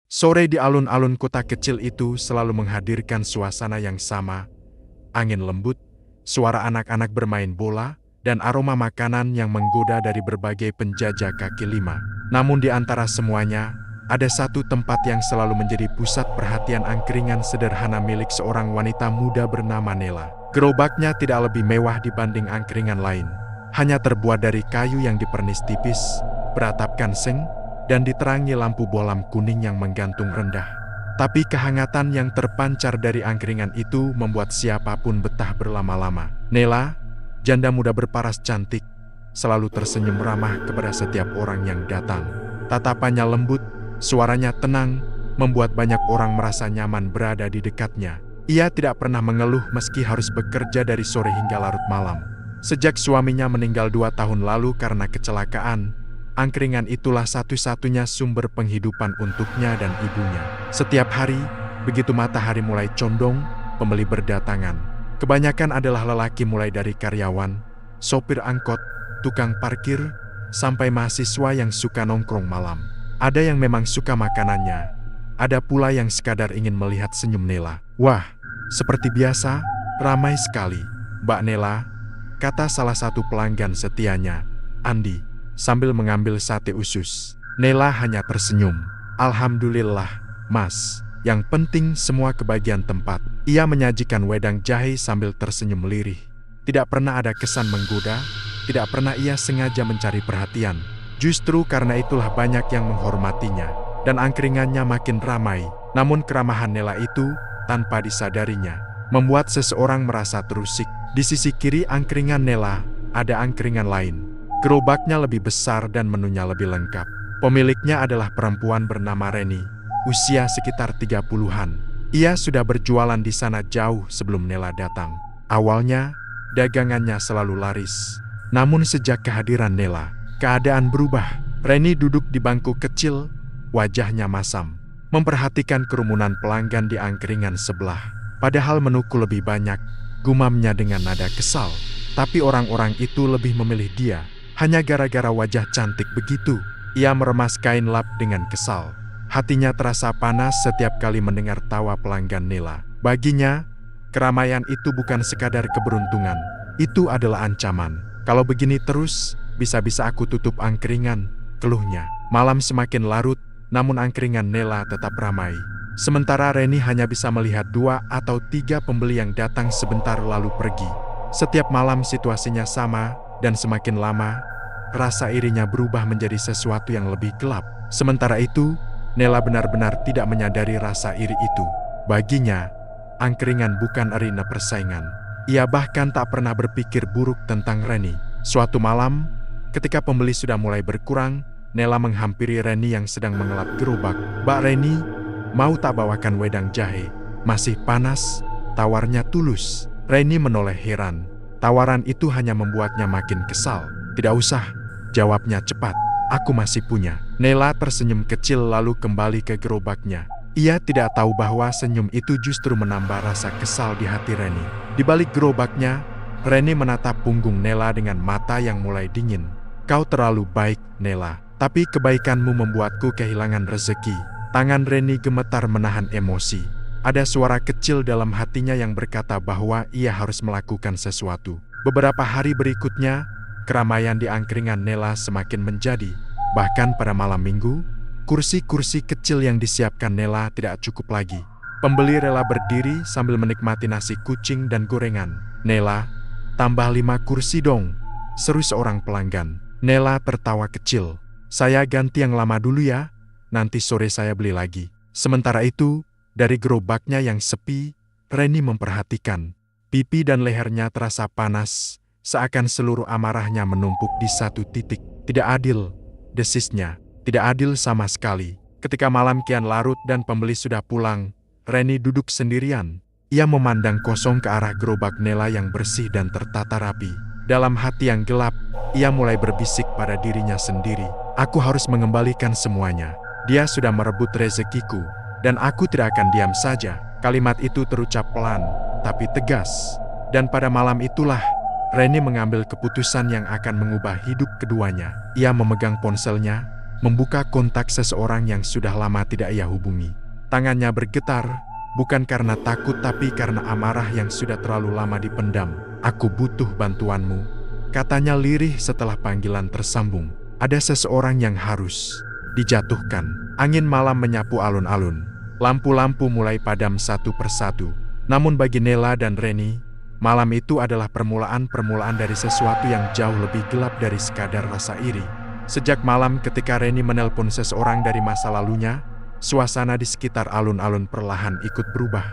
Sore di alun-alun kota kecil itu selalu menghadirkan suasana yang sama. Angin lembut, suara anak-anak bermain bola, dan aroma makanan yang menggoda dari berbagai penjajah kaki lima. Namun di antara semuanya, ada satu tempat yang selalu menjadi pusat perhatian angkringan sederhana milik seorang wanita muda bernama Nela. Gerobaknya tidak lebih mewah dibanding angkringan lain. Hanya terbuat dari kayu yang dipernis tipis, beratapkan seng, dan diterangi lampu bohlam kuning yang menggantung rendah. Tapi kehangatan yang terpancar dari angkringan itu membuat siapapun betah berlama-lama. Nela, janda muda berparas cantik, selalu tersenyum ramah kepada setiap orang yang datang. Tatapannya lembut, suaranya tenang, membuat banyak orang merasa nyaman berada di dekatnya. Ia tidak pernah mengeluh meski harus bekerja dari sore hingga larut malam. Sejak suaminya meninggal 2 tahun lalu karena kecelakaan, angkringan itulah satu-satunya sumber penghidupan untuknya dan ibunya. Setiap hari, begitu matahari mulai condong, pembeli berdatangan. Kebanyakan adalah lelaki mulai dari karyawan, sopir angkot, tukang parkir, sampai mahasiswa yang suka nongkrong malam. Ada yang memang suka makanannya, ada pula yang sekadar ingin melihat senyum Nela. "Wah, seperti biasa, ramai sekali, Mbak Nela," kata salah satu pelanggan setianya, Andi, sambil mengambil sate usus. Nela hanya tersenyum. "Alhamdulillah, Mas. Yang penting semua kebagian tempat." Ia menyajikan wedang jahe sambil tersenyum lirih. Tidak pernah ada kesan menggoda, tidak pernah ia sengaja mencari perhatian. Justru karena itulah banyak yang menghormatinya, dan angkringannya makin ramai. Namun keramahan Nela itu, tanpa disadarinya, membuat seseorang merasa terusik. Di sisi kiri angkringan Nela, ada angkringan lain. Gerobaknya lebih besar dan menunya lebih lengkap. Pemiliknya adalah perempuan bernama Reni, usia sekitar 30-an. Ia sudah berjualan di sana jauh sebelum Nela datang. Awalnya, dagangannya selalu laris. Namun sejak kehadiran Nela, keadaan berubah. Reni duduk di bangku kecil, wajahnya masam, memperhatikan kerumunan pelanggan di angkringan sebelah. Padahal menuku lebih banyak, gumamnya dengan nada kesal. Tapi orang-orang itu lebih memilih dia. Hanya gara-gara wajah cantik begitu. Ia meremas kain lap dengan kesal. Hatinya terasa panas setiap kali mendengar tawa pelanggan Nela. Baginya, keramaian itu bukan sekadar keberuntungan. Itu adalah ancaman. "Kalau begini terus, bisa-bisa aku tutup angkringan," keluhnya. Malam semakin larut, namun angkringan Nela tetap ramai. Sementara Reni hanya bisa melihat 2 atau 3 pembeli yang datang sebentar lalu pergi. Setiap malam situasinya sama, dan semakin lama, rasa irinya berubah menjadi sesuatu yang lebih gelap. Sementara itu, Nela benar-benar tidak menyadari rasa iri itu. Baginya, angkringan bukan arena persaingan. Ia bahkan tak pernah berpikir buruk tentang Reni. Suatu malam, ketika pembeli sudah mulai berkurang, Nela menghampiri Reni yang sedang mengelap gerobak. "Mbak Reni, mau tak bawakan wedang jahe? Masih panas?" tawarnya tulus. Reni menoleh heran. Tawaran itu hanya membuatnya makin kesal. "Tidak usah," jawabnya cepat. "Aku masih punya." Nela tersenyum kecil lalu kembali ke gerobaknya. Ia tidak tahu bahwa senyum itu justru menambah rasa kesal di hati Reni. Di balik gerobaknya, Reni menatap punggung Nela dengan mata yang mulai dingin. "Kau terlalu baik, Nela. Tapi kebaikanmu membuatku kehilangan rezeki." Tangan Reni gemetar menahan emosi. Ada suara kecil dalam hatinya yang berkata bahwa ia harus melakukan sesuatu. Beberapa hari berikutnya, keramaian di angkringan Nela semakin menjadi. Bahkan pada malam minggu, kursi-kursi kecil yang disiapkan Nela tidak cukup lagi. Pembeli rela berdiri sambil menikmati nasi kucing dan gorengan. "Nela, tambah 5 kursi dong," seru seorang pelanggan. Nela tertawa kecil. "Saya ganti yang lama dulu ya, nanti sore saya beli lagi." Sementara itu, dari gerobaknya yang sepi, Reni memperhatikan. Pipi dan lehernya terasa panas, seakan seluruh amarahnya menumpuk di satu titik. "Tidak adil," desisnya. "Tidak adil sama sekali." Ketika malam kian larut dan pembeli sudah pulang, Reni duduk sendirian. Ia memandang kosong ke arah gerobak Nela yang bersih dan tertata rapi. Dalam hati yang gelap, ia mulai berbisik pada dirinya sendiri. "Aku harus mengembalikan semuanya. Dia sudah merebut rezekiku, dan aku tidak akan diam saja." Kalimat itu terucap pelan, tapi tegas. Dan pada malam itulah, Reni mengambil keputusan yang akan mengubah hidup keduanya. Ia memegang ponselnya, membuka kontak seseorang yang sudah lama tidak ia hubungi. Tangannya bergetar, bukan karena takut tapi karena amarah yang sudah terlalu lama dipendam. "Aku butuh bantuanmu," katanya lirih setelah panggilan tersambung. Ada seseorang yang harus dijatuhkan. Angin malam menyapu alun-alun. Lampu-lampu mulai padam satu persatu. Namun bagi Nela dan Reni, malam itu adalah permulaan dari sesuatu yang jauh lebih gelap dari sekadar rasa iri. Sejak malam ketika Reni menelpon seseorang dari masa lalunya, suasana di sekitar alun-alun perlahan ikut berubah.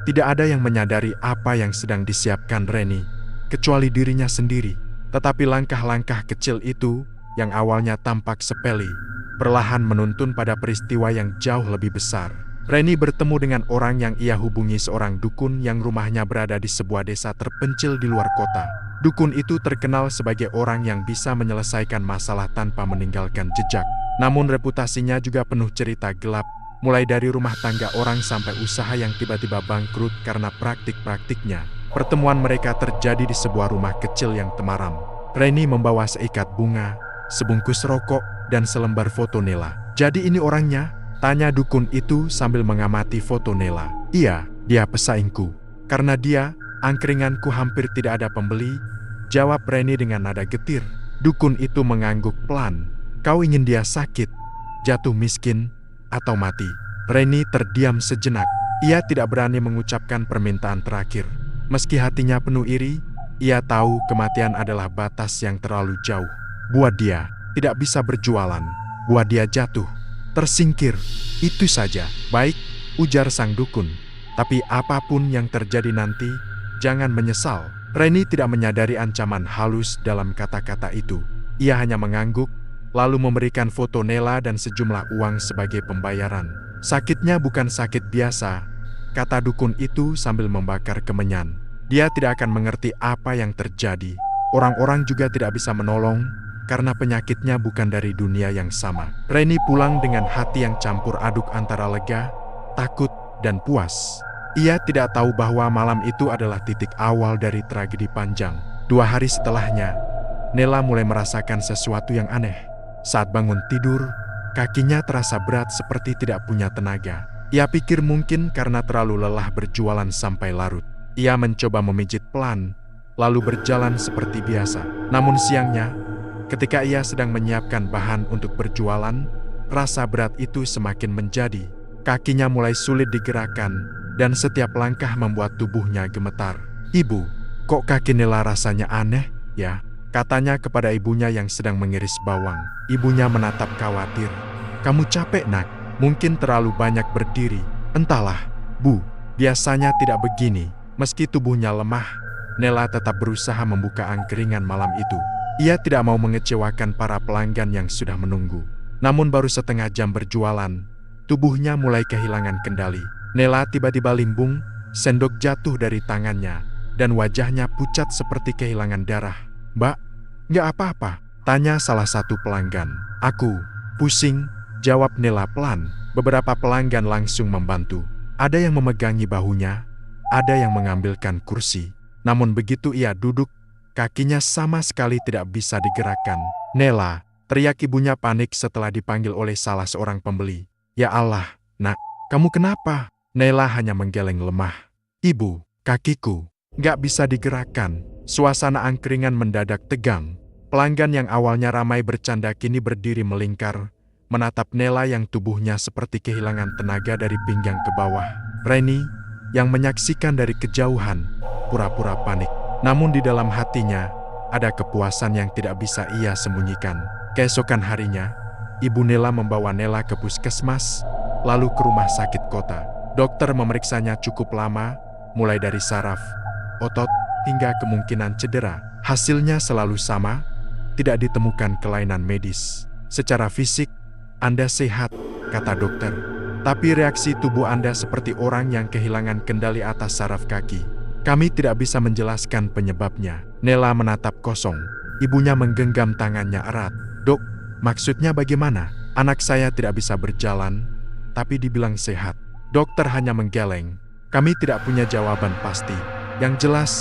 Tidak ada yang menyadari apa yang sedang disiapkan Reni, kecuali dirinya sendiri. Tetapi langkah-langkah kecil itu, yang awalnya tampak sepele, perlahan menuntun pada peristiwa yang jauh lebih besar. Reni bertemu dengan orang yang ia hubungi, seorang dukun yang rumahnya berada di sebuah desa terpencil di luar kota. Dukun itu terkenal sebagai orang yang bisa menyelesaikan masalah tanpa meninggalkan jejak. Namun reputasinya juga penuh cerita gelap, mulai dari rumah tangga orang sampai usaha yang tiba-tiba bangkrut karena praktik-praktiknya. Pertemuan mereka terjadi di sebuah rumah kecil yang temaram. Reni membawa seikat bunga, sebungkus rokok, dan selembar foto Nela. "Jadi ini orangnya?" tanya dukun itu sambil mengamati foto Nela. "Iya, dia pesaingku. Karena dia, angkringanku hampir tidak ada pembeli," jawab Reni dengan nada getir. Dukun itu mengangguk pelan. "Kau ingin dia sakit, jatuh miskin, atau mati?" Reni terdiam sejenak. Ia tidak berani mengucapkan permintaan terakhir. Meski hatinya penuh iri, ia tahu kematian adalah batas yang terlalu jauh. Buat dia, tidak bisa berjualan. Buat dia jatuh, tersingkir, itu saja. "Baik," ujar sang dukun. "Tapi apapun yang terjadi nanti, jangan menyesal." Reni tidak menyadari ancaman halus dalam kata-kata itu. Ia hanya mengangguk, lalu memberikan foto Nela dan sejumlah uang sebagai pembayaran. "Sakitnya bukan sakit biasa," kata dukun itu sambil membakar kemenyan. "Dia tidak akan mengerti apa yang terjadi. Orang-orang juga tidak bisa menolong, karena penyakitnya bukan dari dunia yang sama." Reni pulang dengan hati yang campur aduk antara lega, takut, dan puas. Ia tidak tahu bahwa malam itu adalah titik awal dari tragedi panjang. 2 hari setelahnya, Nela mulai merasakan sesuatu yang aneh. Saat bangun tidur, kakinya terasa berat seperti tidak punya tenaga. Ia pikir mungkin karena terlalu lelah berjualan sampai larut. Ia mencoba memijit pelan, lalu berjalan seperti biasa. Namun siangnya, ketika ia sedang menyiapkan bahan untuk berjualan, rasa berat itu semakin menjadi. Kakinya mulai sulit digerakkan, dan setiap langkah membuat tubuhnya gemetar. "Ibu, kok kaki Nela rasanya aneh, ya?" katanya kepada ibunya yang sedang mengiris bawang. Ibunya menatap khawatir. "Kamu capek, Nak? Mungkin terlalu banyak berdiri." "Entahlah, Bu, biasanya tidak begini." Meski tubuhnya lemah, Nela tetap berusaha membuka angkringan malam itu. Ia tidak mau mengecewakan para pelanggan yang sudah menunggu. Namun baru setengah jam berjualan, tubuhnya mulai kehilangan kendali. Nela tiba-tiba limbung, sendok jatuh dari tangannya, dan wajahnya pucat seperti kehilangan darah. "Mbak, nggak apa-apa?" tanya salah satu pelanggan. "Aku pusing," jawab Nela pelan. Beberapa pelanggan langsung membantu. Ada yang memegangi bahunya, ada yang mengambilkan kursi. Namun begitu ia duduk, kakinya sama sekali tidak bisa digerakkan. "Nela!" teriak ibunya panik setelah dipanggil oleh salah seorang pembeli. "Ya Allah, Nak, kamu kenapa?" Nela hanya menggeleng lemah. "Ibu, kakiku nggak bisa digerakkan." Suasana angkringan mendadak tegang. Pelanggan yang awalnya ramai bercanda kini berdiri melingkar, menatap Nela yang tubuhnya seperti kehilangan tenaga dari pinggang ke bawah. Reni, yang menyaksikan dari kejauhan, pura-pura panik. Namun di dalam hatinya, ada kepuasan yang tidak bisa ia sembunyikan. Keesokan harinya, Ibu Nela membawa Nela ke puskesmas, lalu ke rumah sakit kota. Dokter memeriksanya cukup lama, mulai dari saraf, otot, hingga kemungkinan cedera. Hasilnya selalu sama, tidak ditemukan kelainan medis. "Secara fisik, Anda sehat," kata dokter. "Tapi reaksi tubuh Anda seperti orang yang kehilangan kendali atas saraf kaki. Kami tidak bisa menjelaskan penyebabnya." Nela menatap kosong. Ibunya menggenggam tangannya erat. "Dok, maksudnya bagaimana? Anak saya tidak bisa berjalan, tapi dibilang sehat." Dokter hanya menggeleng. "Kami tidak punya jawaban pasti. Yang jelas,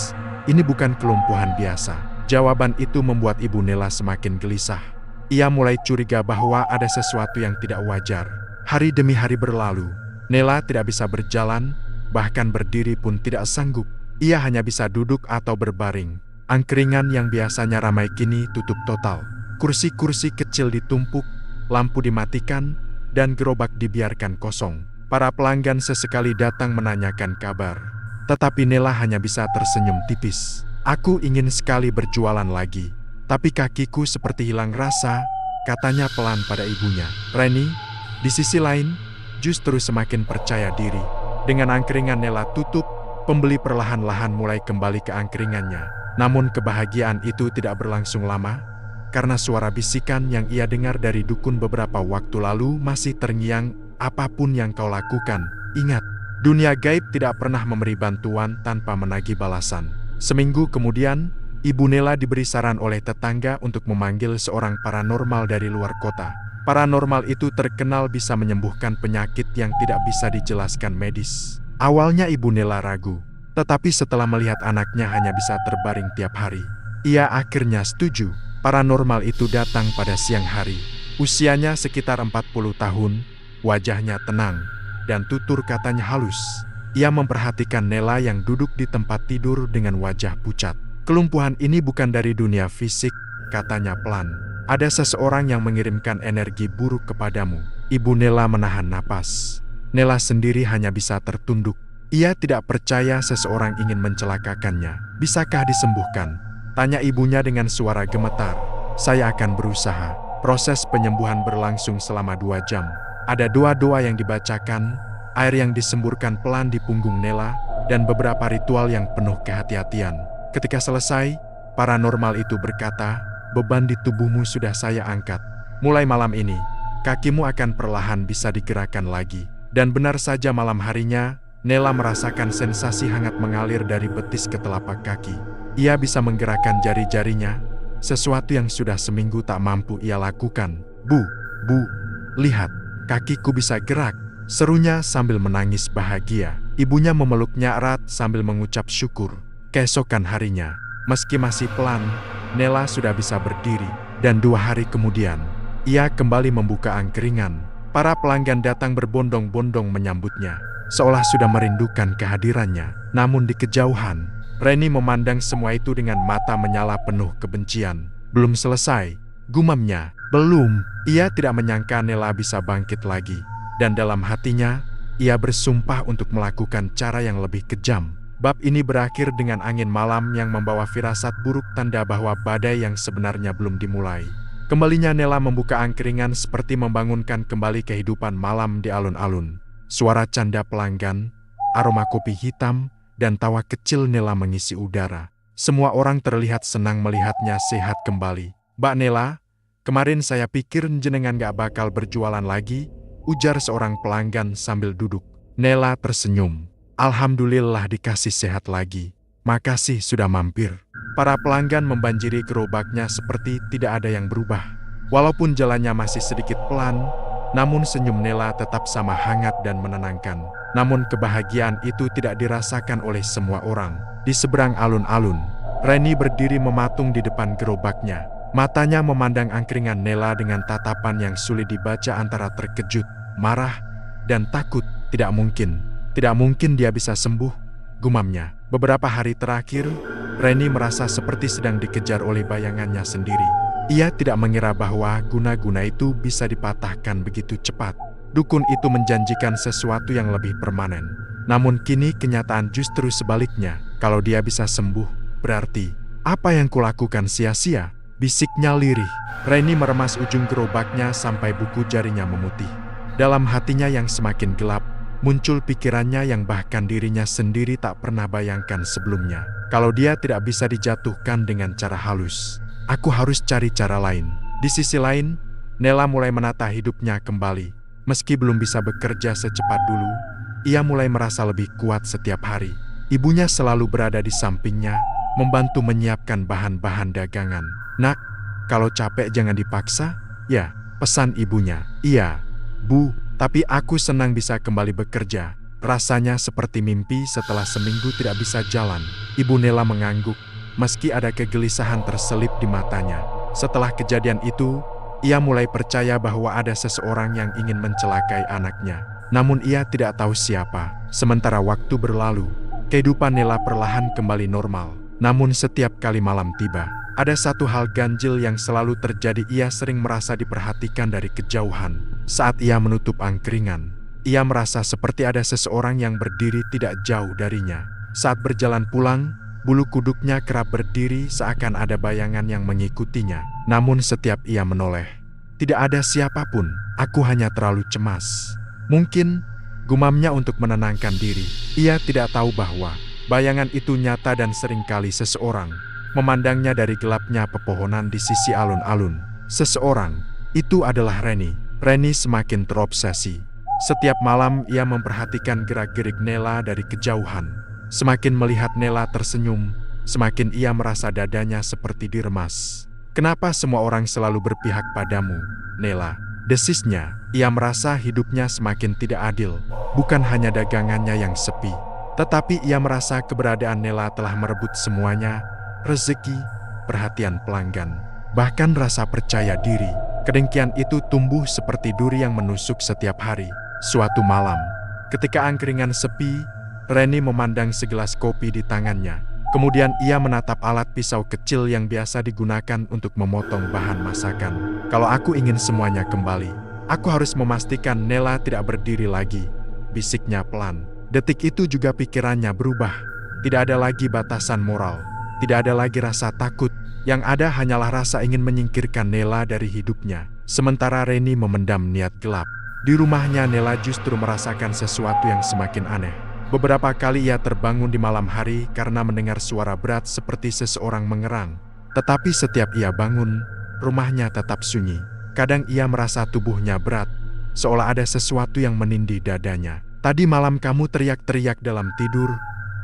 ini bukan kelumpuhan biasa." Jawaban itu membuat Ibu Nela semakin gelisah. Ia mulai curiga bahwa ada sesuatu yang tidak wajar. Hari demi hari berlalu. Nela tidak bisa berjalan, bahkan berdiri pun tidak sanggup. Ia hanya bisa duduk atau berbaring. Angkringan yang biasanya ramai kini tutup total. Kursi-kursi kecil ditumpuk, lampu dimatikan, dan gerobak dibiarkan kosong. Para pelanggan sesekali datang menanyakan kabar. Tetapi Nela hanya bisa tersenyum tipis. Aku ingin sekali berjualan lagi. Tapi kakiku seperti hilang rasa, katanya pelan pada ibunya. Reni, di sisi lain, justru semakin percaya diri. Dengan angkringan Nela tutup, pembeli perlahan-lahan mulai kembali ke angkringannya. Namun kebahagiaan itu tidak berlangsung lama, karena suara bisikan yang ia dengar dari dukun beberapa waktu lalu masih terngiang, apapun yang kau lakukan, ingat, dunia gaib tidak pernah memberi bantuan tanpa menagih balasan. Seminggu kemudian, Ibu Nela diberi saran oleh tetangga untuk memanggil seorang paranormal dari luar kota. Paranormal itu terkenal bisa menyembuhkan penyakit yang tidak bisa dijelaskan medis. Awalnya Ibu Nela ragu, tetapi setelah melihat anaknya hanya bisa terbaring tiap hari, ia akhirnya setuju. Paranormal itu datang pada siang hari. Usianya sekitar 40 tahun, wajahnya tenang, dan tutur katanya halus. Ia memperhatikan Nela yang duduk di tempat tidur dengan wajah pucat. Kelumpuhan ini bukan dari dunia fisik, katanya pelan. Ada seseorang yang mengirimkan energi buruk kepadamu. Ibu Nela menahan napas. Nela sendiri hanya bisa tertunduk. Ia tidak percaya seseorang ingin mencelakakannya. Bisakah disembuhkan? Tanya ibunya dengan suara gemetar. Saya akan berusaha. Proses penyembuhan berlangsung selama 2 jam. Ada doa-doa yang dibacakan, air yang disemburkan pelan di punggung Nela, dan beberapa ritual yang penuh kehati-hatian. Ketika selesai, paranormal itu berkata, beban di tubuhmu sudah saya angkat. Mulai malam ini, kakimu akan perlahan bisa digerakkan lagi. Dan benar saja malam harinya, Nela merasakan sensasi hangat mengalir dari betis ke telapak kaki. Ia bisa menggerakkan jari-jarinya, sesuatu yang sudah seminggu tak mampu ia lakukan. Bu, lihat, kakiku bisa gerak, serunya sambil menangis bahagia. Ibunya memeluknya erat sambil mengucap syukur. Keesokan harinya, meski masih pelan, Nela sudah bisa berdiri, dan 2 hari kemudian, ia kembali membuka angkringan. Para pelanggan datang berbondong-bondong menyambutnya, seolah sudah merindukan kehadirannya. Namun di kejauhan, Reni memandang semua itu dengan mata menyala penuh kebencian. Belum selesai, gumamnya, belum. Ia tidak menyangka Nela bisa bangkit lagi, dan dalam hatinya, ia bersumpah untuk melakukan cara yang lebih kejam. Bab ini berakhir dengan angin malam yang membawa firasat buruk, tanda bahwa badai yang sebenarnya belum dimulai. Kembalinya Nela membuka angkringan seperti membangunkan kembali kehidupan malam di alun-alun. Suara canda pelanggan, aroma kopi hitam, dan tawa kecil Nela mengisi udara. Semua orang terlihat senang melihatnya sehat kembali. Mbak Nela, kemarin saya pikir jenengan gak bakal berjualan lagi, ujar seorang pelanggan sambil duduk. Nela tersenyum. Alhamdulillah dikasih sehat lagi. Makasih sudah mampir. Para pelanggan membanjiri gerobaknya seperti tidak ada yang berubah. Walaupun jalannya masih sedikit pelan, namun senyum Nela tetap sama hangat dan menenangkan. Namun kebahagiaan itu tidak dirasakan oleh semua orang. Di seberang alun-alun, Reni berdiri mematung di depan gerobaknya. Matanya memandang angkringan Nela dengan tatapan yang sulit dibaca antara terkejut, marah, dan takut. Tidak mungkin dia bisa sembuh, gumamnya. Beberapa hari terakhir, Reni merasa seperti sedang dikejar oleh bayangannya sendiri. Ia tidak mengira bahwa guna-guna itu bisa dipatahkan begitu cepat. Dukun itu menjanjikan sesuatu yang lebih permanen. Namun kini kenyataan justru sebaliknya. Kalau dia bisa sembuh, berarti apa yang kulakukan sia-sia? Bisiknya lirih. Reni meremas ujung gerobaknya sampai buku jarinya memutih. Dalam hatinya yang semakin gelap, muncul pikirannya yang bahkan dirinya sendiri tak pernah bayangkan sebelumnya. Kalau dia tidak bisa dijatuhkan dengan cara halus, aku harus cari cara lain. Di sisi lain, Nela mulai menata hidupnya kembali. Meski belum bisa bekerja secepat dulu, ia mulai merasa lebih kuat setiap hari. Ibunya selalu berada di sampingnya, membantu menyiapkan bahan-bahan dagangan. Nak, kalau capek jangan dipaksa, ya, pesan ibunya. Iya, Bu. Tapi aku senang bisa kembali bekerja. Rasanya seperti mimpi setelah seminggu tidak bisa jalan. Ibu Nela mengangguk, meski ada kegelisahan terselip di matanya. Setelah kejadian itu, Ia mulai percaya bahwa ada seseorang yang ingin mencelakai anaknya. Namun ia tidak tahu siapa. Sementara waktu berlalu, kehidupan Nela perlahan kembali normal. Namun setiap kali malam tiba, ada satu hal ganjil yang selalu terjadi. Ia sering merasa diperhatikan dari kejauhan. Saat ia menutup angkringan, ia merasa seperti ada seseorang yang berdiri tidak jauh darinya. Saat berjalan pulang, bulu kuduknya kerap berdiri seakan ada bayangan yang mengikutinya. Namun setiap ia menoleh, tidak ada siapapun. Aku hanya terlalu cemas. Mungkin, gumamnya untuk menenangkan diri. Ia tidak tahu bahwa bayangan itu nyata dan seringkali seseorang memandangnya dari gelapnya pepohonan di sisi alun-alun. Seseorang itu adalah Reni. Reni semakin terobsesi. Setiap malam ia memperhatikan gerak-gerik Nela dari kejauhan. Semakin melihat Nela tersenyum, semakin ia merasa dadanya seperti diremas. Kenapa semua orang selalu berpihak padamu, Nela? Desisnya. Ia merasa hidupnya semakin tidak adil. Bukan hanya dagangannya yang sepi, tetapi ia merasa keberadaan Nela telah merebut semuanya. Rezeki, perhatian pelanggan, bahkan rasa percaya diri. Kedengkian itu tumbuh seperti duri yang menusuk setiap hari. Suatu malam, ketika angkringan sepi, Reni memandang segelas kopi di tangannya. Kemudian ia menatap alat pisau kecil yang biasa digunakan untuk memotong bahan masakan. Kalau aku ingin semuanya kembali, aku harus memastikan Nela tidak berdiri lagi, bisiknya pelan. Detik itu juga pikirannya berubah. Tidak ada lagi batasan moral, tidak ada lagi rasa takut. Yang ada hanyalah rasa ingin menyingkirkan Nela dari hidupnya. Sementara Reni memendam niat gelap. Di rumahnya Nela justru merasakan sesuatu yang semakin aneh. Beberapa kali ia terbangun di malam hari karena mendengar suara berat seperti seseorang mengerang. Tetapi setiap ia bangun, rumahnya tetap sunyi. Kadang ia merasa tubuhnya berat, seolah ada sesuatu yang menindih dadanya. Tadi malam kamu teriak-teriak dalam tidur,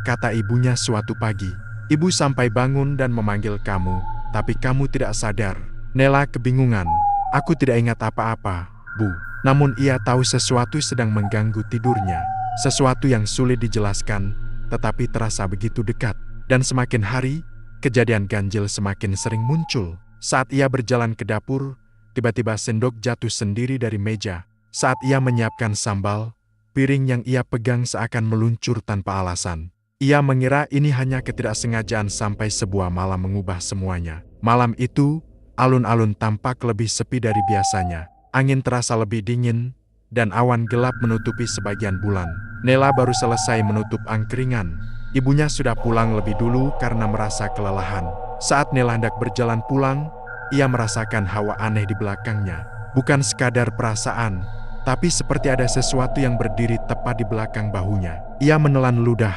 kata ibunya suatu pagi. Ibu sampai bangun dan memanggil kamu, tapi kamu tidak sadar. Nela kebingungan. Aku tidak ingat apa-apa, Bu. Namun ia tahu sesuatu sedang mengganggu tidurnya. Sesuatu yang sulit dijelaskan, tetapi terasa begitu dekat. Dan semakin hari, kejadian ganjil semakin sering muncul. Saat ia berjalan ke dapur, tiba-tiba sendok jatuh sendiri dari meja. Saat ia menyiapkan sambal, piring yang ia pegang seakan meluncur tanpa alasan. Ia mengira ini hanya ketidaksengajaan sampai sebuah malam mengubah semuanya. Malam itu, alun-alun tampak lebih sepi dari biasanya. Angin terasa lebih dingin, dan awan gelap menutupi sebagian bulan. Nela baru selesai menutup angkringan. Ibunya sudah pulang lebih dulu karena merasa kelelahan. Saat Nela hendak berjalan pulang, ia merasakan hawa aneh di belakangnya. Bukan sekadar perasaan, tapi seperti ada sesuatu yang berdiri tepat di belakang bahunya. Ia menelan ludah,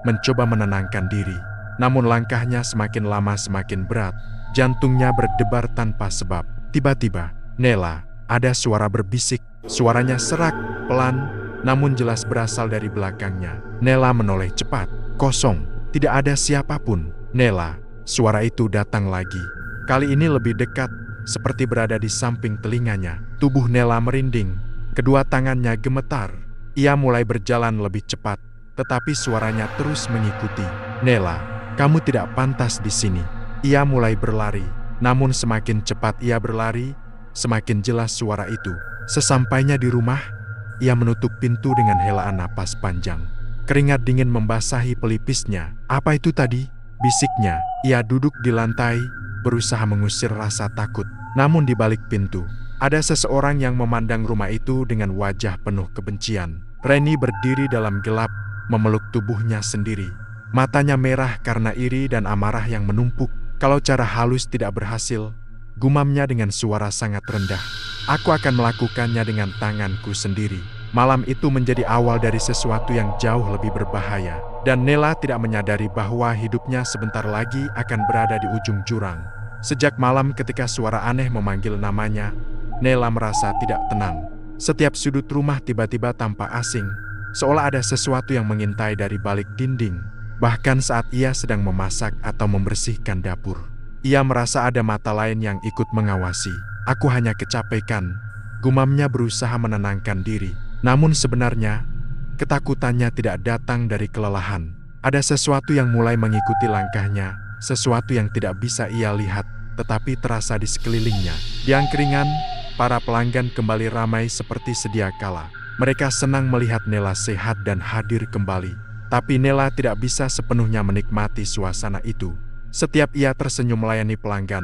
mencoba menenangkan diri. Namun langkahnya semakin lama semakin berat. Jantungnya berdebar tanpa sebab. Tiba-tiba, Nela, ada suara berbisik. Suaranya serak, pelan, namun jelas berasal dari belakangnya. Nela menoleh cepat. Kosong, tidak ada siapapun. Nela, suara itu datang lagi. Kali ini lebih dekat, seperti berada di samping telinganya. Tubuh Nela merinding, kedua tangannya gemetar. Ia mulai berjalan lebih cepat, tetapi suaranya terus mengikuti. Nela, kamu tidak pantas di sini. Ia mulai berlari, namun semakin cepat ia berlari, semakin jelas suara itu. Sesampainya di rumah, ia menutup pintu dengan helaan napas panjang. Keringat dingin membasahi pelipisnya. Apa itu tadi? Bisiknya. Ia duduk di lantai, berusaha mengusir rasa takut. Namun di balik pintu, ada seseorang yang memandang rumah itu dengan wajah penuh kebencian. Reni berdiri dalam gelap, memeluk tubuhnya sendiri. Matanya merah karena iri dan amarah yang menumpuk. Kalau cara halus tidak berhasil, gumamnya dengan suara sangat rendah. Aku akan melakukannya dengan tanganku sendiri. Malam itu menjadi awal dari sesuatu yang jauh lebih berbahaya. Dan Nela tidak menyadari bahwa hidupnya sebentar lagi akan berada di ujung jurang. Sejak malam ketika suara aneh memanggil namanya, Nela merasa tidak tenang. Setiap sudut rumah tiba-tiba tampak asing, seolah ada sesuatu yang mengintai dari balik dinding. Bahkan saat ia sedang memasak atau membersihkan dapur, ia merasa ada mata lain yang ikut mengawasi. Aku hanya kecapekan, gumamnya berusaha menenangkan diri. Namun sebenarnya, ketakutannya tidak datang dari kelelahan. Ada sesuatu yang mulai mengikuti langkahnya, sesuatu yang tidak bisa ia lihat, tetapi terasa di sekelilingnya. Di angkringan, para pelanggan kembali ramai seperti sedia kala. Mereka senang melihat Nela sehat dan hadir kembali. Tapi Nela tidak bisa sepenuhnya menikmati suasana itu. Setiap ia tersenyum melayani pelanggan,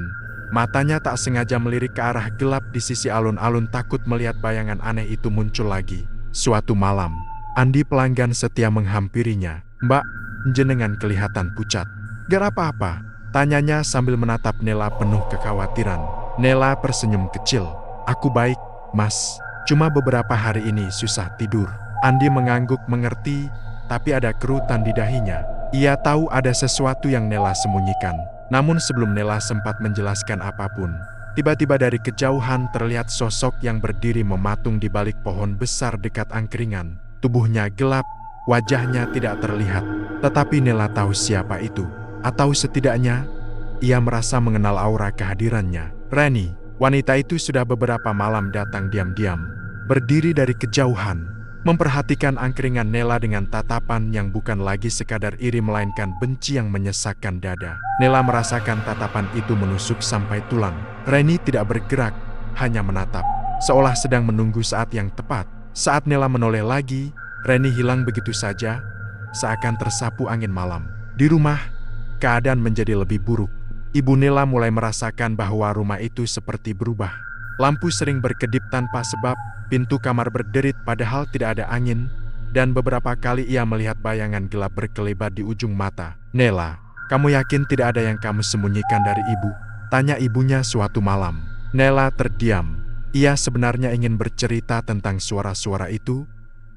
matanya tak sengaja melirik ke arah gelap di sisi alun-alun takut melihat bayangan aneh itu muncul lagi. Suatu malam, Andi pelanggan setia menghampirinya. "Mbak, jenengan kelihatan pucat." "Gak apa-apa," tanyanya sambil menatap Nela penuh kekhawatiran. Nela tersenyum kecil. "Aku baik, Mas. Cuma beberapa hari ini susah tidur." Andi mengangguk mengerti, tapi ada kerutan di dahinya. Ia tahu ada sesuatu yang Nela sembunyikan. Namun sebelum Nela sempat menjelaskan apapun, tiba-tiba dari kejauhan terlihat sosok yang berdiri mematung di balik pohon besar dekat angkringan. Tubuhnya gelap, wajahnya tidak terlihat. Tetapi Nela tahu siapa itu. Atau setidaknya, ia merasa mengenal aura kehadirannya. Reni, wanita itu sudah beberapa malam datang diam-diam, berdiri dari kejauhan, memperhatikan angkringan Nela dengan tatapan yang bukan lagi sekadar iri melainkan benci yang menyesakkan dada. Nela merasakan tatapan itu menusuk sampai tulang. Reni tidak bergerak, hanya menatap, seolah sedang menunggu saat yang tepat. Saat Nela menoleh lagi, Reni hilang begitu saja, seakan tersapu angin malam. Di rumah, keadaan menjadi lebih buruk. Ibu Nela mulai merasakan bahwa rumah itu seperti berubah. Lampu sering berkedip tanpa sebab, pintu kamar berderit padahal tidak ada angin, dan beberapa kali ia melihat bayangan gelap berkelebat di ujung mata. "Nela, kamu yakin tidak ada yang kamu sembunyikan dari ibu?" tanya ibunya suatu malam. Nela terdiam. Ia sebenarnya ingin bercerita tentang suara-suara itu,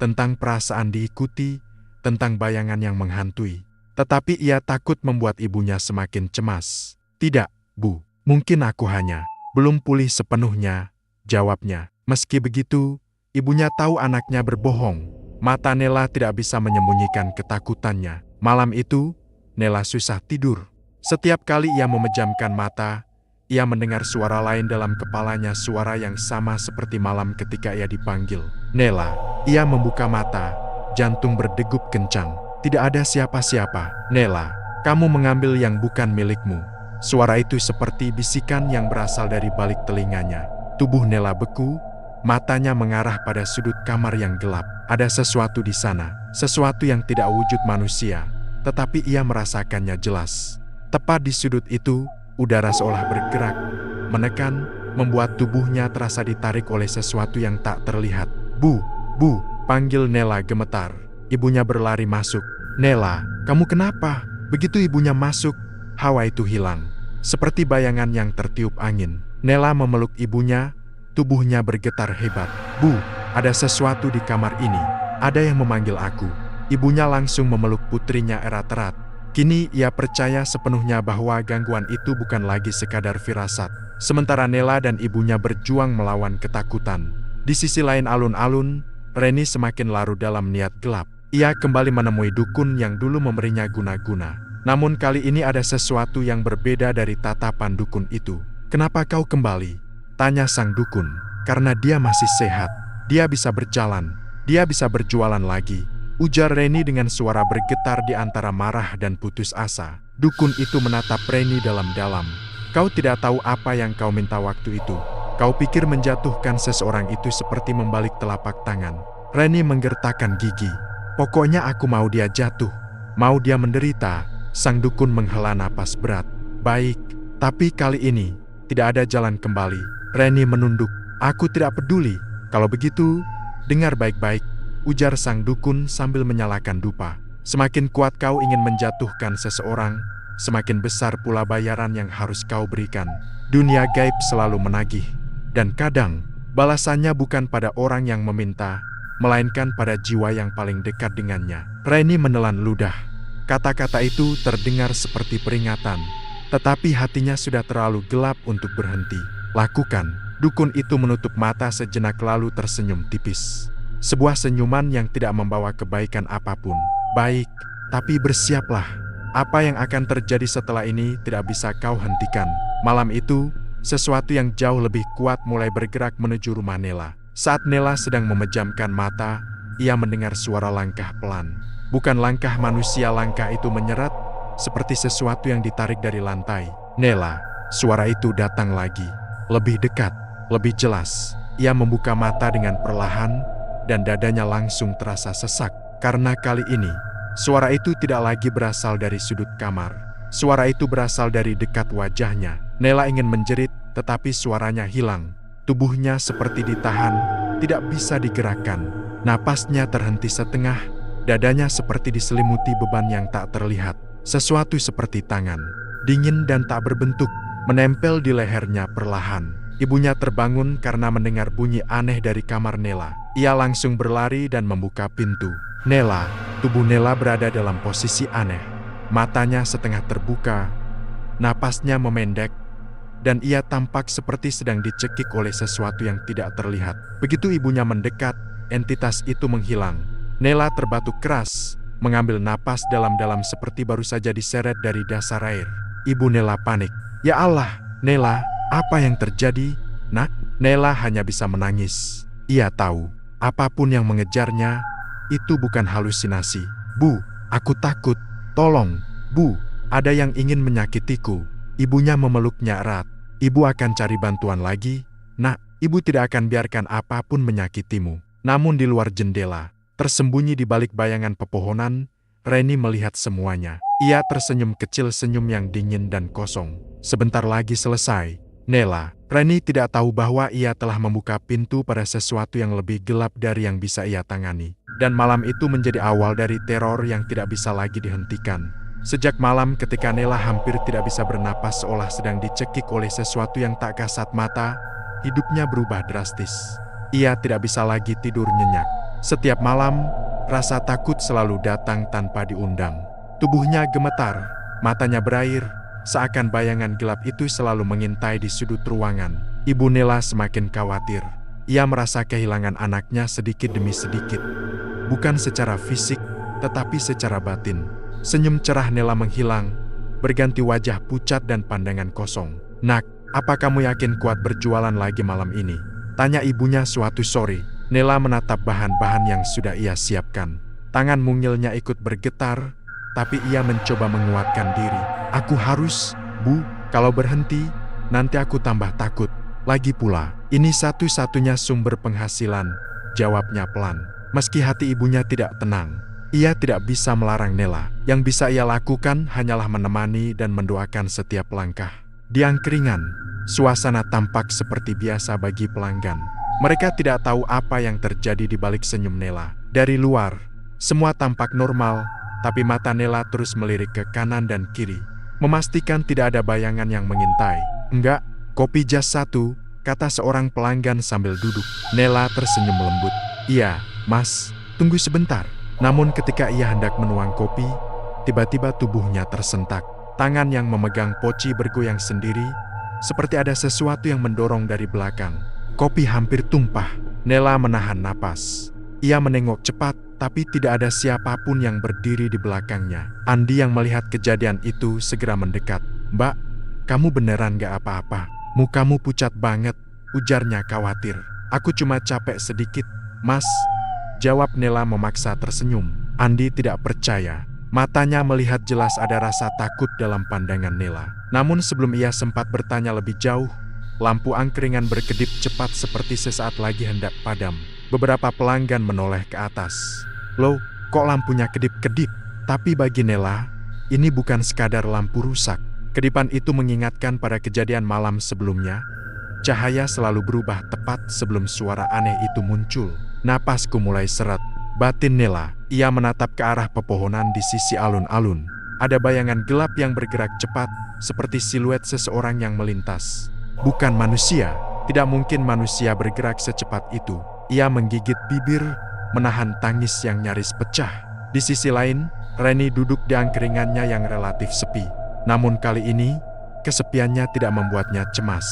tentang perasaan diikuti, tentang bayangan yang menghantui. Tetapi ia takut membuat ibunya semakin cemas. "Tidak, Bu. Mungkin aku hanya belum pulih sepenuhnya," jawabnya. Meski begitu, ibunya tahu anaknya berbohong. Mata Nela tidak bisa menyembunyikan ketakutannya. Malam itu, Nela susah tidur. Setiap kali ia memejamkan mata, ia mendengar suara lain dalam kepalanya, suara yang sama seperti malam ketika ia dipanggil. "Nela." Ia membuka mata, jantung berdegup kencang. Tidak ada siapa-siapa. "Nela, kamu mengambil yang bukan milikmu." Suara itu seperti bisikan yang berasal dari balik telinganya. Tubuh Nela beku, matanya mengarah pada sudut kamar yang gelap. Ada sesuatu di sana, sesuatu yang tidak wujud manusia, tetapi ia merasakannya jelas. Tepat di sudut itu, udara seolah bergerak, menekan, membuat tubuhnya terasa ditarik oleh sesuatu yang tak terlihat. Bu, panggil Nela gemetar. Ibunya berlari masuk. "Nela, kamu kenapa?" Begitu ibunya masuk, hawa itu hilang, seperti bayangan yang tertiup angin. Nela memeluk ibunya, tubuhnya bergetar hebat. "Bu, ada sesuatu di kamar ini. Ada yang memanggil aku." Ibunya langsung memeluk putrinya erat-erat. Kini ia percaya sepenuhnya bahwa gangguan itu bukan lagi sekadar firasat. Sementara Nela dan ibunya berjuang melawan ketakutan. Di sisi lain alun-alun, Reni semakin larut dalam niat gelap. Ia kembali menemui dukun yang dulu memberinya guna-guna. Namun kali ini ada sesuatu yang berbeda dari tatapan dukun itu. "Kenapa kau kembali?" tanya sang dukun. "Karena dia masih sehat. Dia bisa berjalan. Dia bisa berjualan lagi," ujar Reni dengan suara bergetar di antara marah dan putus asa. Dukun itu menatap Reni dalam-dalam. "Kau tidak tahu apa yang kau minta waktu itu. Kau pikir menjatuhkan seseorang itu seperti membalik telapak tangan." Reni menggertakkan gigi. "Pokoknya aku mau dia jatuh. Mau dia menderita." Sang dukun menghela napas berat. "Baik, tapi kali ini tidak ada jalan kembali." Reni menunduk. "Aku tidak peduli. Kalau begitu, dengar baik-baik," ujar sang dukun sambil menyalakan dupa. "Semakin kuat kau ingin menjatuhkan seseorang, semakin besar pula bayaran yang harus kau berikan. Dunia gaib selalu menagih, dan kadang balasannya bukan pada orang yang meminta, melainkan pada jiwa yang paling dekat dengannya." Reni menelan ludah. Kata-kata itu terdengar seperti peringatan, tetapi hatinya sudah terlalu gelap untuk berhenti. "Lakukan." Dukun itu menutup mata sejenak lalu tersenyum tipis. Sebuah senyuman yang tidak membawa kebaikan apapun. "Baik, tapi bersiaplah. Apa yang akan terjadi setelah ini tidak bisa kau hentikan." Malam itu, sesuatu yang jauh lebih kuat mulai bergerak menuju rumah Nela. Saat Nela sedang memejamkan mata, ia mendengar suara langkah pelan. Bukan langkah manusia, langkah itu menyeret, seperti sesuatu yang ditarik dari lantai. "Nela, suara itu datang lagi. Lebih dekat, lebih jelas. Ia membuka mata dengan perlahan, dan dadanya langsung terasa sesak. Karena kali ini, suara itu tidak lagi berasal dari sudut kamar. Suara itu berasal dari dekat wajahnya. Nela ingin menjerit, tetapi suaranya hilang. Tubuhnya seperti ditahan, tidak bisa digerakkan. Napasnya terhenti setengah, dadanya seperti diselimuti beban yang tak terlihat. Sesuatu seperti tangan, dingin dan tak berbentuk, menempel di lehernya perlahan. Ibunya terbangun karena mendengar bunyi aneh dari kamar Nela. Ia langsung berlari dan membuka pintu. Nela, tubuh Nela berada dalam posisi aneh. Matanya setengah terbuka, napasnya memendek, dan ia tampak seperti sedang dicekik oleh sesuatu yang tidak terlihat. Begitu ibunya mendekat, entitas itu menghilang. Nela terbatuk keras, mengambil napas dalam-dalam seperti baru saja diseret dari dasar air. Ibu Nela panik. Ya Allah, Nela, apa yang terjadi, Nak? Nela hanya bisa menangis. Ia tahu, apapun yang mengejarnya, itu bukan halusinasi. Bu, aku takut. Tolong, Bu, ada yang ingin menyakitiku. Ibunya memeluknya erat. Ibu akan cari bantuan lagi. Nak, ibu tidak akan biarkan apapun menyakitimu. Namun di luar jendela, tersembunyi di balik bayangan pepohonan, Reni melihat semuanya. Ia tersenyum kecil, senyum yang dingin dan kosong. Sebentar lagi selesai. Nela, Reni tidak tahu bahwa ia telah membuka pintu pada sesuatu yang lebih gelap dari yang bisa ia tangani. Dan malam itu menjadi awal dari teror yang tidak bisa lagi dihentikan. Sejak malam ketika Nela hampir tidak bisa bernapas seolah sedang dicekik oleh sesuatu yang tak kasat mata, hidupnya berubah drastis. Ia tidak bisa lagi tidur nyenyak. Setiap malam, rasa takut selalu datang tanpa diundang. Tubuhnya gemetar, matanya berair, seakan bayangan gelap itu selalu mengintai di sudut ruangan. Ibu Nela semakin khawatir. Ia merasa kehilangan anaknya sedikit demi sedikit. Bukan secara fisik, tetapi secara batin. Senyum cerah Nela menghilang, berganti wajah pucat dan pandangan kosong. Nak, apa kamu yakin kuat berjualan lagi malam ini? Tanya ibunya suatu sore. Nela menatap bahan-bahan yang sudah ia siapkan. Tangan mungilnya ikut bergetar, tapi ia mencoba menguatkan diri. Aku harus, Bu, kalau berhenti, nanti aku tambah takut. Lagi pula, ini satu-satunya sumber penghasilan, jawabnya pelan. Meski hati ibunya tidak tenang, ia tidak bisa melarang Nela. Yang bisa ia lakukan hanyalah menemani dan mendoakan setiap langkah. Di angkringan, suasana tampak seperti biasa bagi pelanggan. Mereka tidak tahu apa yang terjadi di balik senyum Nela. Dari luar, semua tampak normal, tapi mata Nela terus melirik ke kanan dan kiri, memastikan tidak ada bayangan yang mengintai. Enggak, kopi jas satu, kata seorang pelanggan sambil duduk. Nela tersenyum lembut. Iya, Mas, tunggu sebentar. Namun ketika ia hendak menuang kopi, tiba-tiba tubuhnya tersentak. Tangan yang memegang poci bergoyang sendiri, seperti ada sesuatu yang mendorong dari belakang. Kopi hampir tumpah. Nela menahan napas. Ia menengok cepat, tapi tidak ada siapapun yang berdiri di belakangnya. Andi yang melihat kejadian itu segera mendekat. Mbak, kamu beneran gak apa-apa? Mukamu pucat banget, ujarnya khawatir. Aku cuma capek sedikit, Mas, jawab Nela memaksa tersenyum. Andi tidak percaya. Matanya melihat jelas ada rasa takut dalam pandangan Nela. Namun sebelum ia sempat bertanya lebih jauh, lampu angkringan berkedip cepat seperti sesaat lagi hendak padam. Beberapa pelanggan menoleh ke atas. Loh, kok lampunya kedip-kedip? Tapi bagi Nela, ini bukan sekadar lampu rusak. Kedipan itu mengingatkan pada kejadian malam sebelumnya. Cahaya selalu berubah tepat sebelum suara aneh itu muncul. Napasku mulai seret, batin Nela. Ia menatap ke arah pepohonan di sisi alun-alun. Ada bayangan gelap yang bergerak cepat, seperti siluet seseorang yang melintas. Bukan manusia, tidak mungkin manusia bergerak secepat itu. Ia menggigit bibir, menahan tangis yang nyaris pecah. Di sisi lain, Reni duduk di angkringannya yang relatif sepi. Namun kali ini, kesepiannya tidak membuatnya cemas.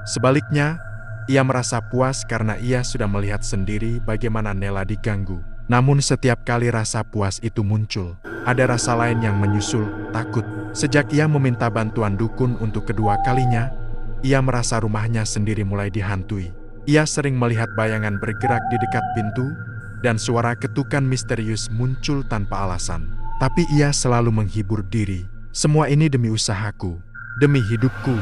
Sebaliknya, ia merasa puas karena ia sudah melihat sendiri bagaimana Nela diganggu. Namun setiap kali rasa puas itu muncul, ada rasa lain yang menyusul, takut. Sejak ia meminta bantuan dukun untuk kedua kalinya, ia merasa rumahnya sendiri mulai dihantui. Ia sering melihat bayangan bergerak di dekat pintu, dan suara ketukan misterius muncul tanpa alasan. Tapi ia selalu menghibur diri. Semua ini demi usahaku, demi hidupku.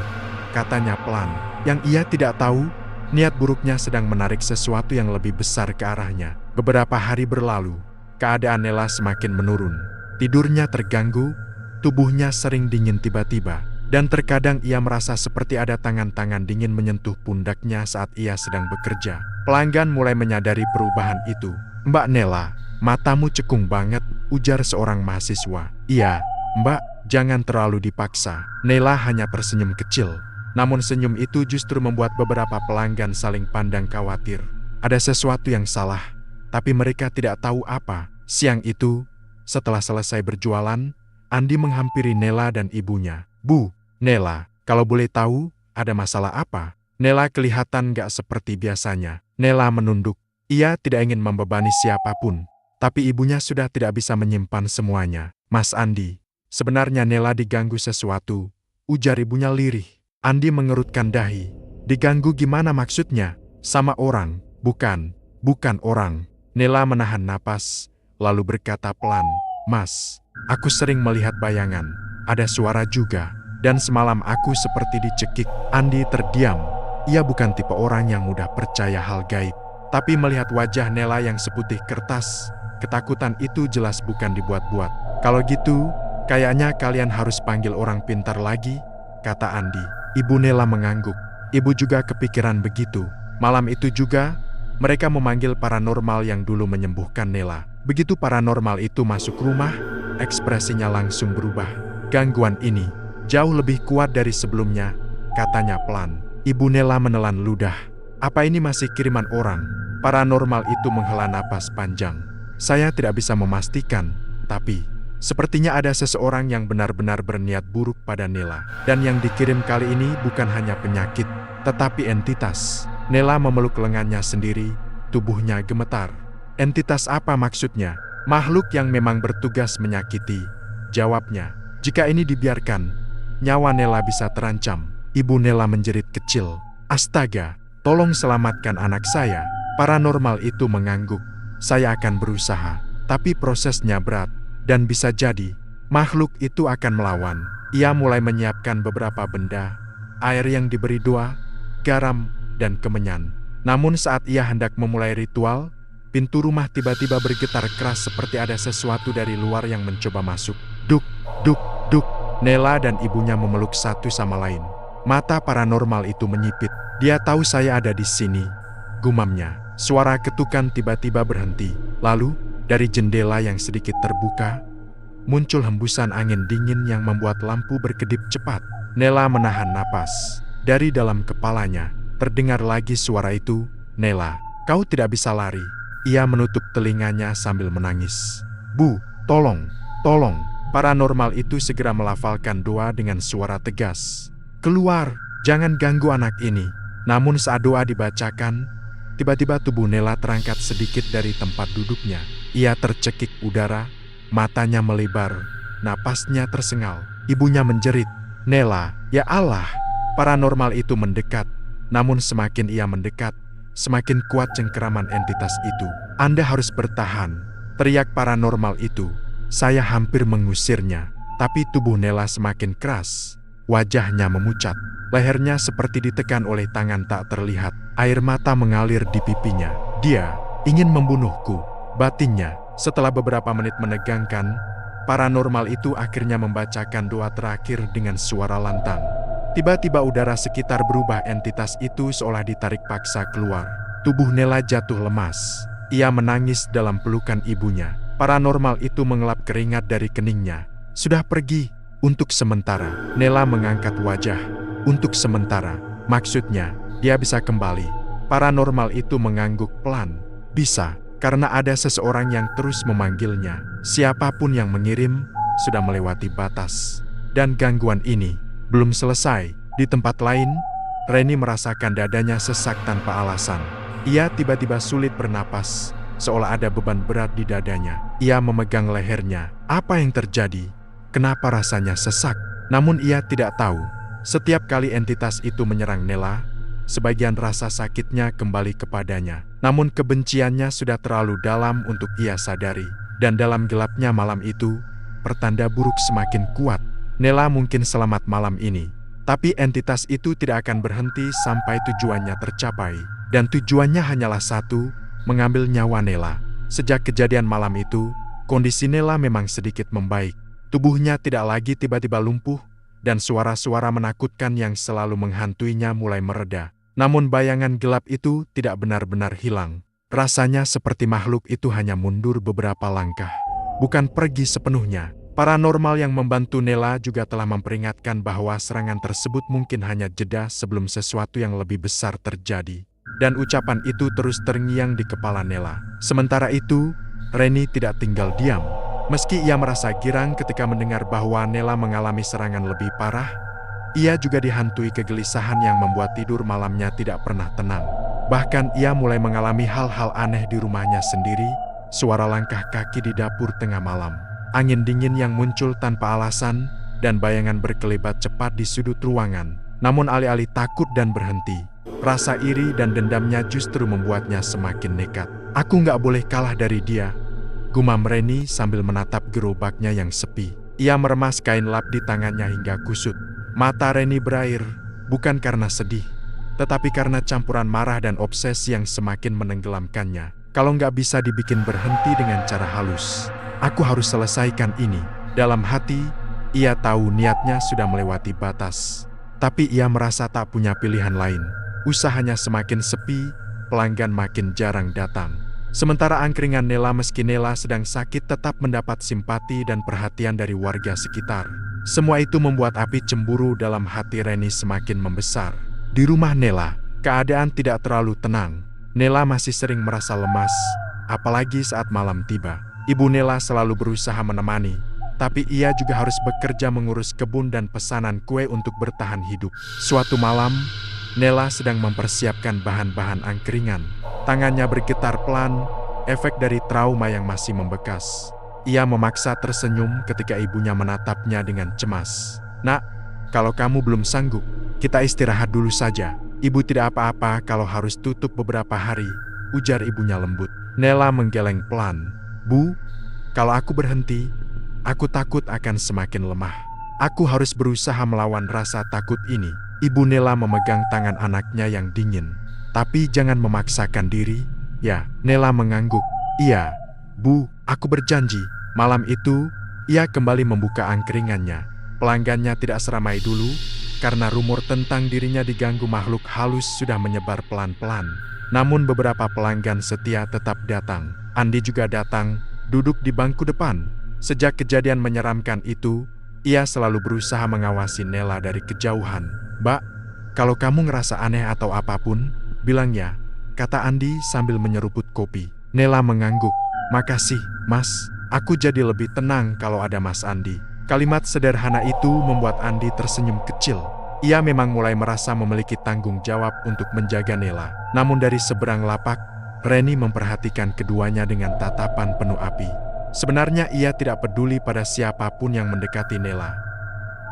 katanya pelan. Yang ia tidak tahu, niat buruknya sedang menarik sesuatu yang lebih besar ke arahnya. Beberapa hari berlalu, keadaan Nela semakin menurun. Tidurnya terganggu, tubuhnya sering dingin tiba-tiba, dan terkadang ia merasa seperti ada tangan-tangan dingin menyentuh pundaknya saat ia sedang bekerja. Pelanggan mulai menyadari perubahan itu. "Mbak Nela, matamu cekung banget," ujar seorang mahasiswa. "Iya, Mbak, jangan terlalu dipaksa." Nela hanya tersenyum kecil. Namun senyum itu justru membuat beberapa pelanggan saling pandang khawatir. Ada sesuatu yang salah, tapi mereka tidak tahu apa. Siang itu, setelah selesai berjualan, Andi menghampiri Nela dan ibunya. "Bu, Nela, kalau boleh tahu, ada masalah apa?" Nela kelihatan gak seperti biasanya. Nela menunduk. Ia tidak ingin membebani siapapun, tapi ibunya sudah tidak bisa menyimpan semuanya. "Mas Andi, sebenarnya Nela diganggu sesuatu," ujar ibunya lirih. Andi mengerutkan dahi. "Diganggu gimana maksudnya?" "Sama orang." Bukan orang." Nela menahan napas, lalu berkata pelan, "Mas, aku sering melihat bayangan. Ada suara juga. Dan semalam aku seperti dicekik." Andi terdiam. Ia bukan tipe orang yang mudah percaya hal gaib. Tapi melihat wajah Nela yang seputih kertas, ketakutan itu jelas bukan dibuat-buat. "Kalau gitu, kayaknya kalian harus panggil orang pintar lagi," kata Andi. Ibu Nela mengangguk. Ibu juga kepikiran begitu. Malam itu juga, mereka memanggil paranormal yang dulu menyembuhkan Nela. Begitu paranormal itu masuk rumah, ekspresinya langsung berubah. "Gangguan ini jauh lebih kuat dari sebelumnya," katanya pelan. Ibu Nela menelan ludah. "Apa ini masih kiriman orang?" Paranormal itu menghela napas panjang. "Saya tidak bisa memastikan, tapi sepertinya ada seseorang yang benar-benar berniat buruk pada Nela. Dan yang dikirim kali ini bukan hanya penyakit, tetapi entitas." Nela memeluk lengannya sendiri, tubuhnya gemetar. "Entitas apa maksudnya?" "Makhluk yang memang bertugas menyakiti," jawabnya. "Jika ini dibiarkan, nyawa Nela bisa terancam." Ibu Nela menjerit kecil. "Astaga, tolong selamatkan anak saya." Paranormal itu mengangguk. "Saya akan berusaha, tapi prosesnya berat. Dan bisa jadi, makhluk itu akan melawan." Ia mulai menyiapkan beberapa benda, air yang diberi doa, garam, dan kemenyan. Namun saat ia hendak memulai ritual, pintu rumah tiba-tiba bergetar keras seperti ada sesuatu dari luar yang mencoba masuk. Duk, duk, duk. Nela dan ibunya memeluk satu sama lain. Mata paranormal itu menyipit. "Dia tahu saya ada di sini," gumamnya. Suara ketukan tiba-tiba berhenti. Lalu, dari jendela yang sedikit terbuka, muncul hembusan angin dingin yang membuat lampu berkedip cepat. Nela menahan napas. Dari dalam kepalanya, terdengar lagi suara itu, "Nela, kau tidak bisa lari." Ia menutup telinganya sambil menangis. "Bu, tolong, tolong." Paranormal itu segera melafalkan doa dengan suara tegas. "Keluar, jangan ganggu anak ini." Namun saat doa dibacakan, tiba-tiba tubuh Nela terangkat sedikit dari tempat duduknya. Ia tercekik udara, matanya melebar, napasnya tersengal. Ibunya menjerit, "Nela, ya Allah!" Paranormal itu mendekat, namun semakin ia mendekat, semakin kuat cengkeraman entitas itu. "Anda harus bertahan," teriak paranormal itu. Saya hampir mengusirnya, tapi tubuh Nela semakin keras. Wajahnya memucat, lehernya seperti ditekan oleh tangan tak terlihat. Air mata mengalir di pipinya. "Dia ingin membunuhku," batinnya. Setelah beberapa menit menegangkan, paranormal itu akhirnya membacakan doa terakhir dengan suara lantang. Tiba-tiba udara sekitar berubah, entitas itu seolah ditarik paksa keluar. Tubuh Nela jatuh lemas. Ia menangis dalam pelukan ibunya. Paranormal itu mengelap keringat dari keningnya. "Sudah pergi. Untuk sementara." Nela mengangkat wajah. "Untuk sementara, maksudnya dia bisa kembali?" Paranormal itu mengangguk pelan. "Bisa, karena ada seseorang yang terus memanggilnya. Siapapun yang mengirim, sudah melewati batas. Dan gangguan ini belum selesai." Di tempat lain, Reni merasakan dadanya sesak tanpa alasan. Ia tiba-tiba sulit bernapas, seolah ada beban berat di dadanya. Ia memegang lehernya. Apa yang terjadi? Kenapa rasanya sesak? Namun ia tidak tahu. Setiap kali entitas itu menyerang Nela, sebagian rasa sakitnya kembali kepadanya. Namun kebenciannya sudah terlalu dalam untuk ia sadari. Dan dalam gelapnya malam itu, pertanda buruk semakin kuat. Nela mungkin selamat malam ini, Tapi entitas itu tidak akan berhenti sampai tujuannya tercapai. Dan tujuannya hanyalah satu, mengambil nyawa Nela. Sejak kejadian malam itu, kondisi Nela memang sedikit membaik. Tubuhnya tidak lagi tiba-tiba lumpuh, dan suara-suara menakutkan yang selalu menghantuinya mulai mereda. Namun bayangan gelap itu tidak benar-benar hilang. Rasanya seperti makhluk itu hanya mundur beberapa langkah, bukan pergi sepenuhnya. Paranormal yang membantu Nela juga telah memperingatkan bahwa serangan tersebut mungkin hanya jeda sebelum sesuatu yang lebih besar terjadi. Dan ucapan itu terus terngiang di kepala Nela. Sementara itu, Reni tidak tinggal diam. Meski ia merasa girang ketika mendengar bahwa Nela mengalami serangan lebih parah, ia juga dihantui kegelisahan yang membuat tidur malamnya tidak pernah tenang. Bahkan ia mulai mengalami hal-hal aneh di rumahnya sendiri, suara langkah kaki di dapur tengah malam, angin dingin yang muncul tanpa alasan, dan bayangan berkelebat cepat di sudut ruangan. Namun alih-alih takut dan berhenti, rasa iri dan dendamnya justru membuatnya semakin nekat. Aku nggak boleh kalah dari dia, gumam Reni sambil menatap gerobaknya yang sepi. Ia meremas kain lap di tangannya hingga kusut. Mata Reni berair, bukan karena sedih, tetapi karena campuran marah dan obsesi yang semakin menenggelamkannya. Kalau nggak bisa dibikin berhenti dengan cara halus, aku harus selesaikan ini. Dalam hati, ia tahu niatnya sudah melewati batas. Tapi ia merasa tak punya pilihan lain. Usahanya semakin sepi, pelanggan makin jarang datang. Sementara angkringan Nela, meski Nela sedang sakit, tetap mendapat simpati dan perhatian dari warga sekitar. Semua itu membuat api cemburu dalam hati Reni semakin membesar. Di rumah Nela, keadaan tidak terlalu tenang. Nela masih sering merasa lemas, apalagi saat malam tiba. Ibu Nela selalu berusaha menemani, tapi ia juga harus bekerja mengurus kebun dan pesanan kue untuk bertahan hidup. Suatu malam, Nela sedang mempersiapkan bahan-bahan angkringan. Tangannya bergetar pelan, efek dari trauma yang masih membekas. Ia memaksa tersenyum ketika ibunya menatapnya dengan cemas. "Nak, kalau kamu belum sanggup, kita istirahat dulu saja. Ibu tidak apa-apa kalau harus tutup beberapa hari," ujar ibunya lembut. Nela menggeleng pelan. "Bu, kalau aku berhenti, aku takut akan semakin lemah. Aku harus berusaha melawan rasa takut ini." Ibu Nela memegang tangan anaknya yang dingin. "Tapi jangan memaksakan diri, ya." Nela mengangguk. "Iya, Bu, aku berjanji." Malam itu, ia kembali membuka angkringannya. Pelanggannya tidak seramai dulu, karena rumor tentang dirinya diganggu makhluk halus sudah menyebar pelan-pelan. Namun beberapa pelanggan setia tetap datang. Andi juga datang, duduk di bangku depan. Sejak kejadian menyeramkan itu, ia selalu berusaha mengawasi Nela dari kejauhan. "Mbak, kalau kamu ngerasa aneh atau apapun, bilang ya," kata Andi sambil menyeruput kopi. Nela mengangguk. "Makasih, Mas. Aku jadi lebih tenang kalau ada Mas Andi." Kalimat sederhana itu membuat Andi tersenyum kecil. Ia memang mulai merasa memiliki tanggung jawab untuk menjaga Nela. Namun dari seberang lapak, Reni memperhatikan keduanya dengan tatapan penuh api. Sebenarnya ia tidak peduli pada siapapun yang mendekati Nela.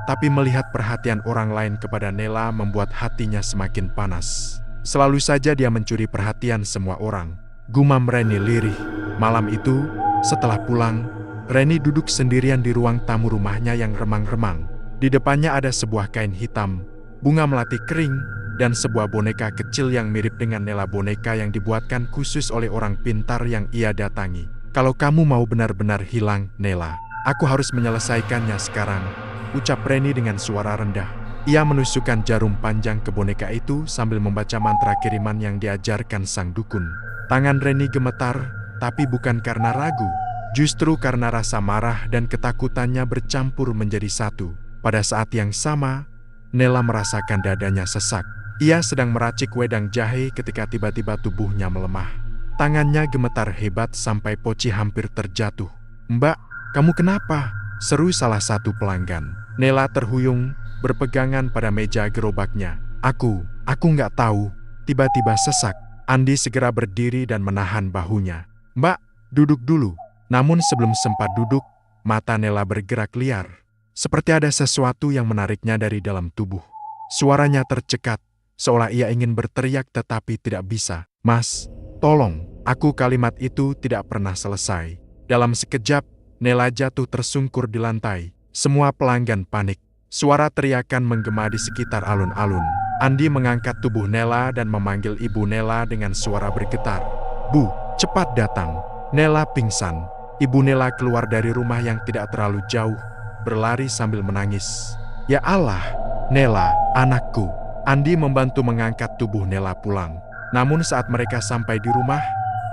Tapi melihat perhatian orang lain kepada Nela membuat hatinya semakin panas. Selalu saja dia mencuri perhatian semua orang, gumam Reni lirih. Malam itu, setelah pulang, Reni duduk sendirian di ruang tamu rumahnya yang remang-remang. Di depannya ada sebuah kain hitam, bunga melati kering, dan sebuah boneka kecil yang mirip dengan Nela, boneka yang dibuatkan khusus oleh orang pintar yang ia datangi. "Kalau kamu mau benar-benar hilang, Nela, aku harus menyelesaikannya sekarang," ucap Reni dengan suara rendah. Ia menusukkan jarum panjang ke boneka itu sambil membaca mantra kiriman yang diajarkan sang dukun. Tangan Reni gemetar, tapi bukan karena ragu, justru karena rasa marah dan ketakutannya bercampur menjadi satu. Pada saat yang sama, Nela merasakan dadanya sesak. Ia sedang meracik wedang jahe ketika tiba-tiba tubuhnya melemah. Tangannya gemetar hebat sampai poci hampir terjatuh. "Mbak, kamu kenapa?" seru salah satu pelanggan. Nela terhuyung, berpegangan pada meja gerobaknya. Aku nggak tahu." Tiba-tiba sesak. Andi segera berdiri dan menahan bahunya. "Mbak, duduk dulu." Namun sebelum sempat duduk, mata Nela bergerak liar. Seperti ada sesuatu yang menariknya dari dalam tubuh. Suaranya tercekat, seolah ia ingin berteriak tetapi tidak bisa. "Mas, tolong." Kalimat itu tidak pernah selesai. Dalam sekejap, Nela jatuh tersungkur di lantai. Semua pelanggan panik. Suara teriakan menggema di sekitar alun-alun. Andi mengangkat tubuh Nela dan memanggil Ibu Nela dengan suara bergetar. "Bu, cepat datang." Nela pingsan. Ibu Nela keluar dari rumah yang tidak terlalu jauh, berlari sambil menangis. "Ya Allah, Nela, anakku." Andi membantu mengangkat tubuh Nela pulang. Namun saat mereka sampai di rumah,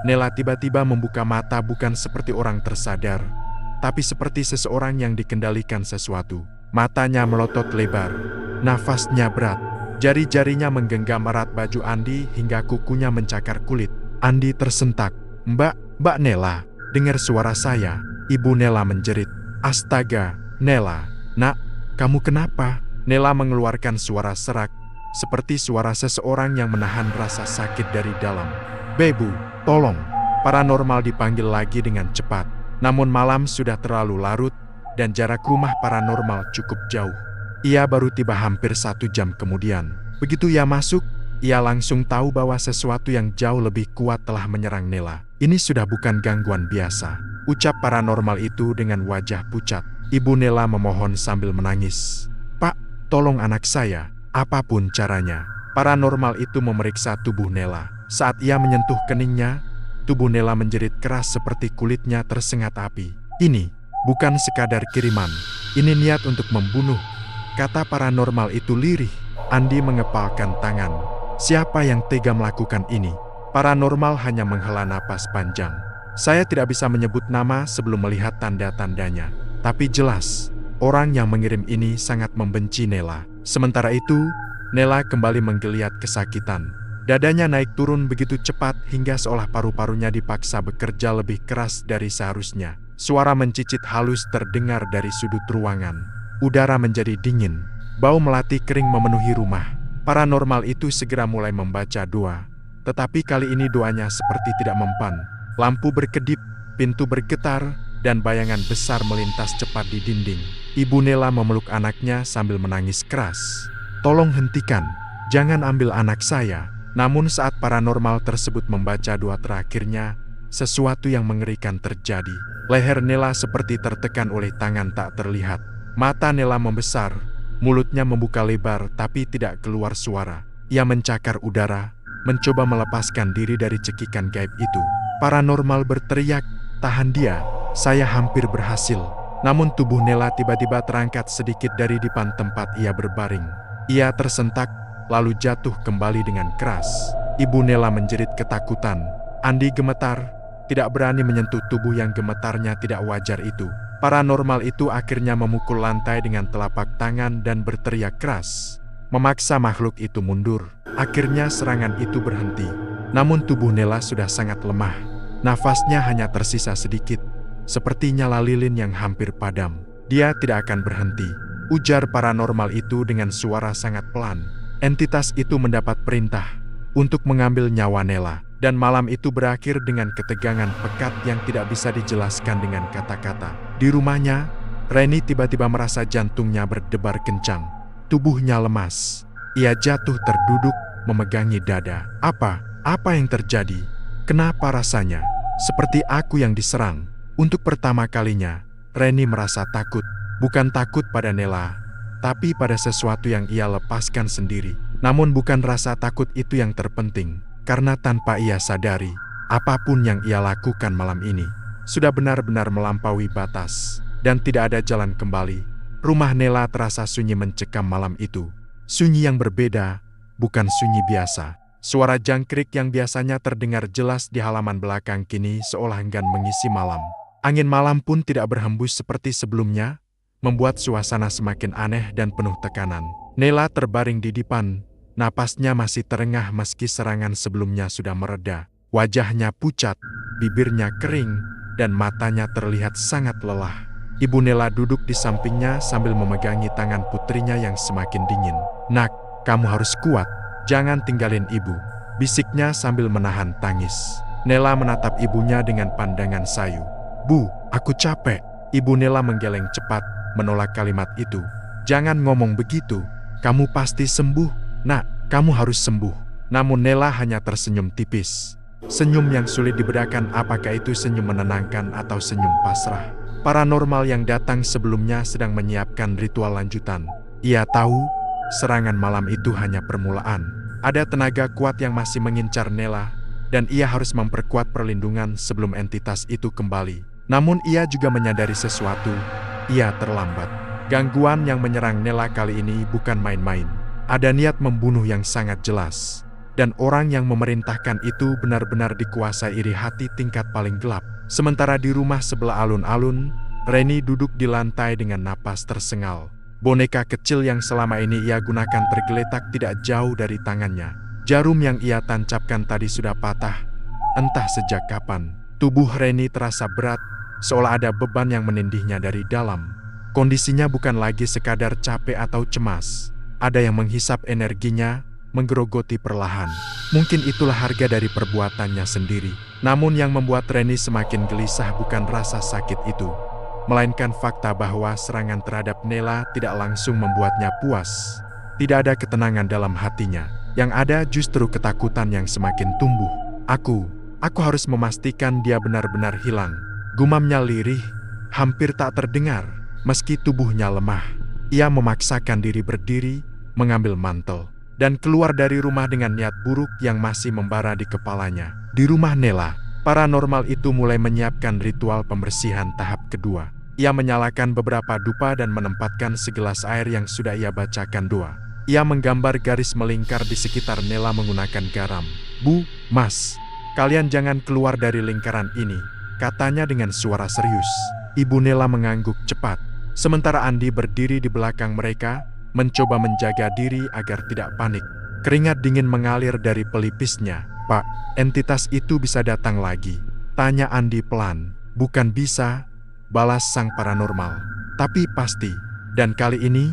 Nela tiba-tiba membuka mata bukan seperti orang tersadar, tapi seperti seseorang yang dikendalikan sesuatu. Matanya melotot lebar, nafasnya berat, jari-jarinya menggenggam erat baju Andi hingga kukunya mencakar kulit. Andi tersentak. Mbak Nela, dengar suara saya." Ibu Nela menjerit. "Astaga, Nela, nak, kamu kenapa?" Nela mengeluarkan suara serak, seperti suara seseorang yang menahan rasa sakit dari dalam. "Bebu, tolong." Paranormal dipanggil lagi dengan cepat. Namun malam sudah terlalu larut dan jarak rumah paranormal cukup jauh. Ia baru tiba hampir 1 jam kemudian. Begitu ia masuk, ia langsung tahu bahwa sesuatu yang jauh lebih kuat telah menyerang Nela. "Ini sudah bukan gangguan biasa," ucap paranormal itu dengan wajah pucat. Ibu Nela memohon sambil menangis. "Pak, tolong anak saya, apapun caranya." Paranormal itu memeriksa tubuh Nela. Saat ia menyentuh keningnya, tubuh Nela menjerit keras seperti kulitnya tersengat api. "Ini bukan sekadar kiriman, ini niat untuk membunuh," kata paranormal itu lirih. Andi mengepalkan tangan. Siapa yang tega melakukan ini? Paranormal hanya menghela napas panjang. "Saya tidak bisa menyebut nama sebelum melihat tanda-tandanya. Tapi jelas, orang yang mengirim ini sangat membenci Nela." Sementara itu, Nela kembali menggeliat kesakitan. Dadanya naik turun begitu cepat hingga seolah paru-parunya dipaksa bekerja lebih keras dari seharusnya. Suara mencicit halus terdengar dari sudut ruangan. Udara menjadi dingin. Bau melati kering memenuhi rumah. Paranormal itu segera mulai membaca doa. Tetapi kali ini doanya seperti tidak mempan. Lampu berkedip, pintu bergetar, dan bayangan besar melintas cepat di dinding. Ibu Nela memeluk anaknya sambil menangis keras. "Tolong hentikan, jangan ambil anak saya." Namun saat paranormal tersebut membaca doa terakhirnya, sesuatu yang mengerikan terjadi. Leher Nela seperti tertekan oleh tangan tak terlihat. Mata Nela membesar, mulutnya membuka lebar tapi tidak keluar suara. Ia mencakar udara, mencoba melepaskan diri dari cekikan gaib itu. Paranormal berteriak, "Tahan dia, saya hampir berhasil." Namun tubuh Nela tiba-tiba terangkat sedikit dari dipan tempat ia berbaring. Ia tersentak, lalu jatuh kembali dengan keras. Ibu Nela menjerit ketakutan. Andi gemetar, tidak berani menyentuh tubuh yang gemetarnya tidak wajar itu. Paranormal itu akhirnya memukul lantai dengan telapak tangan dan berteriak keras, memaksa makhluk itu mundur. Akhirnya serangan itu berhenti. Namun tubuh Nela sudah sangat lemah. Nafasnya hanya tersisa sedikit, seperti nyala lilin yang hampir padam. "Dia tidak akan berhenti," ujar paranormal itu dengan suara sangat pelan. Entitas itu mendapat perintah untuk mengambil nyawa Nela. Dan malam itu berakhir dengan ketegangan pekat yang tidak bisa dijelaskan dengan kata-kata. Di rumahnya, Reni tiba-tiba merasa jantungnya berdebar kencang. Tubuhnya lemas. Ia jatuh terduduk, memegangi dada. Apa yang terjadi? Kenapa rasanya seperti aku yang diserang? Untuk pertama kalinya, Reni merasa takut. Bukan takut pada Nela, tapi pada sesuatu yang ia lepaskan sendiri. Namun bukan rasa takut itu yang terpenting. Karena tanpa ia sadari, apapun yang ia lakukan malam ini sudah benar-benar melampaui batas dan tidak ada jalan kembali. Rumah Nela terasa sunyi mencekam malam itu. Sunyi yang berbeda, bukan sunyi biasa. Suara jangkrik yang biasanya terdengar jelas di halaman belakang kini seolah enggan mengisi malam. Angin malam pun tidak berhembus seperti sebelumnya, membuat suasana semakin aneh dan penuh tekanan. Nela terbaring di dipan. Napasnya masih terengah meski serangan sebelumnya sudah mereda. Wajahnya pucat, bibirnya kering, dan matanya terlihat sangat lelah. Ibu Nela duduk di sampingnya sambil memegangi tangan putrinya yang semakin dingin. "Nak, kamu harus kuat, jangan tinggalin ibu," bisiknya sambil menahan tangis. Nela menatap ibunya dengan pandangan sayu. "Bu, aku capek." Ibu Nela menggeleng cepat, menolak kalimat itu. "Jangan ngomong begitu, kamu pasti sembuh. Nak, kamu harus sembuh." Namun Nela hanya tersenyum tipis. Senyum yang sulit dibedakan apakah itu senyum menenangkan atau senyum pasrah. Paranormal yang datang sebelumnya sedang menyiapkan ritual lanjutan. Ia tahu, serangan malam itu hanya permulaan. Ada tenaga kuat yang masih mengincar Nela, dan ia harus memperkuat perlindungan sebelum entitas itu kembali. Namun ia juga menyadari sesuatu, ia terlambat. Gangguan yang menyerang Nela kali ini bukan main-main. Ada niat membunuh yang sangat jelas. Dan orang yang memerintahkan itu benar-benar dikuasai iri hati tingkat paling gelap. Sementara di rumah sebelah alun-alun, Reni duduk di lantai dengan napas tersengal. Boneka kecil yang selama ini ia gunakan tergeletak tidak jauh dari tangannya. Jarum yang ia tancapkan tadi sudah patah, entah sejak kapan. Tubuh Reni terasa berat, seolah ada beban yang menindihnya dari dalam. Kondisinya bukan lagi sekadar capek atau cemas. Ada yang menghisap energinya, menggerogoti perlahan. Mungkin itulah harga dari perbuatannya sendiri. Namun yang membuat Reni semakin gelisah bukan rasa sakit itu, melainkan fakta bahwa serangan terhadap Nela tidak langsung membuatnya puas. Tidak ada ketenangan dalam hatinya. Yang ada justru ketakutan yang semakin tumbuh. Aku harus memastikan dia benar-benar hilang. Gumamnya lirih, hampir tak terdengar. Meski tubuhnya lemah, ia memaksakan diri berdiri, mengambil mantel, dan keluar dari rumah dengan niat buruk yang masih membara di kepalanya. Di rumah Nela, paranormal itu mulai menyiapkan ritual pembersihan tahap kedua. Ia menyalakan beberapa dupa dan menempatkan segelas air yang sudah ia bacakan doa. Ia menggambar garis melingkar di sekitar Nela menggunakan garam. "Bu, Mas, kalian jangan keluar dari lingkaran ini," katanya dengan suara serius. Ibu Nela mengangguk cepat. Sementara Andi berdiri di belakang mereka, mencoba menjaga diri agar tidak panik. Keringat dingin mengalir dari pelipisnya. "Pak, entitas itu bisa datang lagi?" tanya Andi pelan. "Bukan bisa," balas sang paranormal, "tapi pasti. Dan kali ini,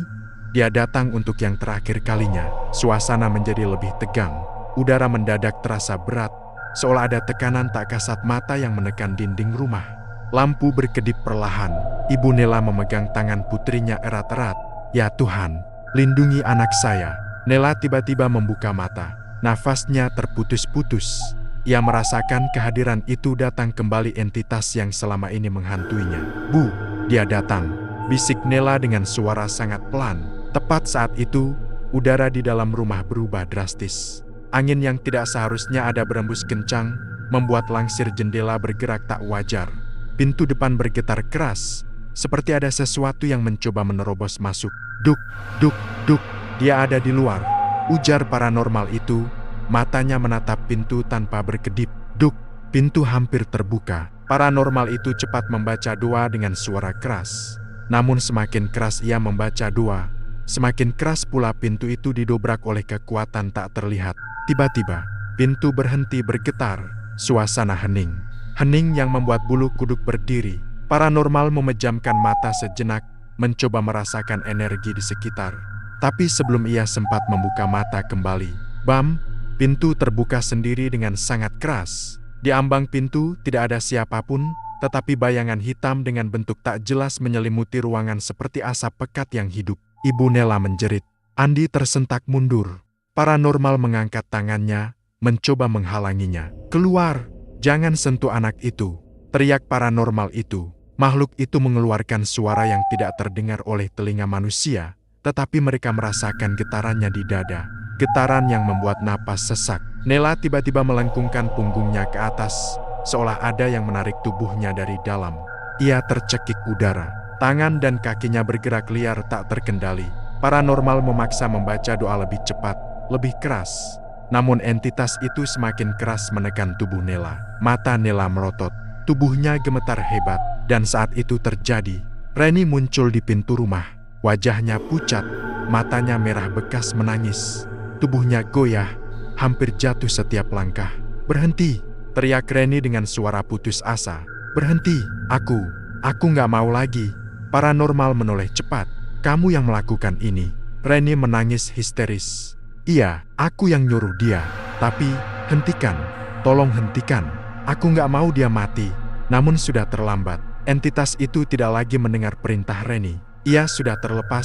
dia datang untuk yang terakhir kalinya." Suasana menjadi lebih tegang. Udara mendadak terasa berat, seolah ada tekanan tak kasat mata yang menekan dinding rumah. Lampu berkedip perlahan. Ibu Nela memegang tangan putrinya erat-erat. "Ya Tuhan, lindungi anak saya." Nela tiba-tiba membuka mata. Nafasnya terputus-putus. Ia merasakan kehadiran itu datang kembali entitas yang selama ini menghantuinya. "Bu, dia datang," bisik Nela dengan suara sangat pelan. Tepat saat itu, udara di dalam rumah berubah drastis. Angin yang tidak seharusnya ada berembus kencang, membuat langsir jendela bergerak tak wajar. Pintu depan bergetar keras, seperti ada sesuatu yang mencoba menerobos masuk. "Duk, duk, duk, dia ada di luar," ujar paranormal itu. Matanya menatap pintu tanpa berkedip. "Duk!" Pintu hampir terbuka. Paranormal itu cepat membaca doa dengan suara keras. Namun semakin keras ia membaca doa, semakin keras pula pintu itu didobrak oleh kekuatan tak terlihat. Tiba-tiba, pintu berhenti bergetar. Suasana hening. Hening yang membuat bulu kuduk berdiri. Paranormal memejamkan mata sejenak, mencoba merasakan energi di sekitar. Tapi sebelum ia sempat membuka mata kembali, bam! Pintu terbuka sendiri dengan sangat keras. Di ambang pintu tidak ada siapapun, tetapi bayangan hitam dengan bentuk tak jelas menyelimuti ruangan seperti asap pekat yang hidup. Ibu Nela menjerit. Andi tersentak mundur. Paranormal mengangkat tangannya, mencoba menghalanginya. "Keluar! Jangan sentuh anak itu!" teriak paranormal itu. Makhluk itu mengeluarkan suara yang tidak terdengar oleh telinga manusia, tetapi mereka merasakan getarannya di dada. Getaran yang membuat napas sesak. Nela tiba-tiba melengkungkan punggungnya ke atas, seolah ada yang menarik tubuhnya dari dalam. Ia tercekik udara. Tangan dan kakinya bergerak liar tak terkendali. Paranormal memaksa membaca doa lebih cepat, lebih keras. Namun entitas itu semakin keras menekan tubuh Nela. Mata Nela melotot. Tubuhnya gemetar hebat. Dan saat itu terjadi. Reni muncul di pintu rumah. Wajahnya pucat, matanya merah bekas menangis. Tubuhnya goyah, hampir jatuh setiap langkah. "Berhenti!" teriak Reni dengan suara putus asa. "Berhenti! Aku nggak mau lagi." Paranormal menoleh cepat. "Kamu yang melakukan ini." Reni menangis histeris. "Iya, aku yang nyuruh dia. Tapi, hentikan. Tolong hentikan. Aku nggak mau dia mati." Namun sudah terlambat. Entitas itu tidak lagi mendengar perintah Reni. Ia sudah terlepas,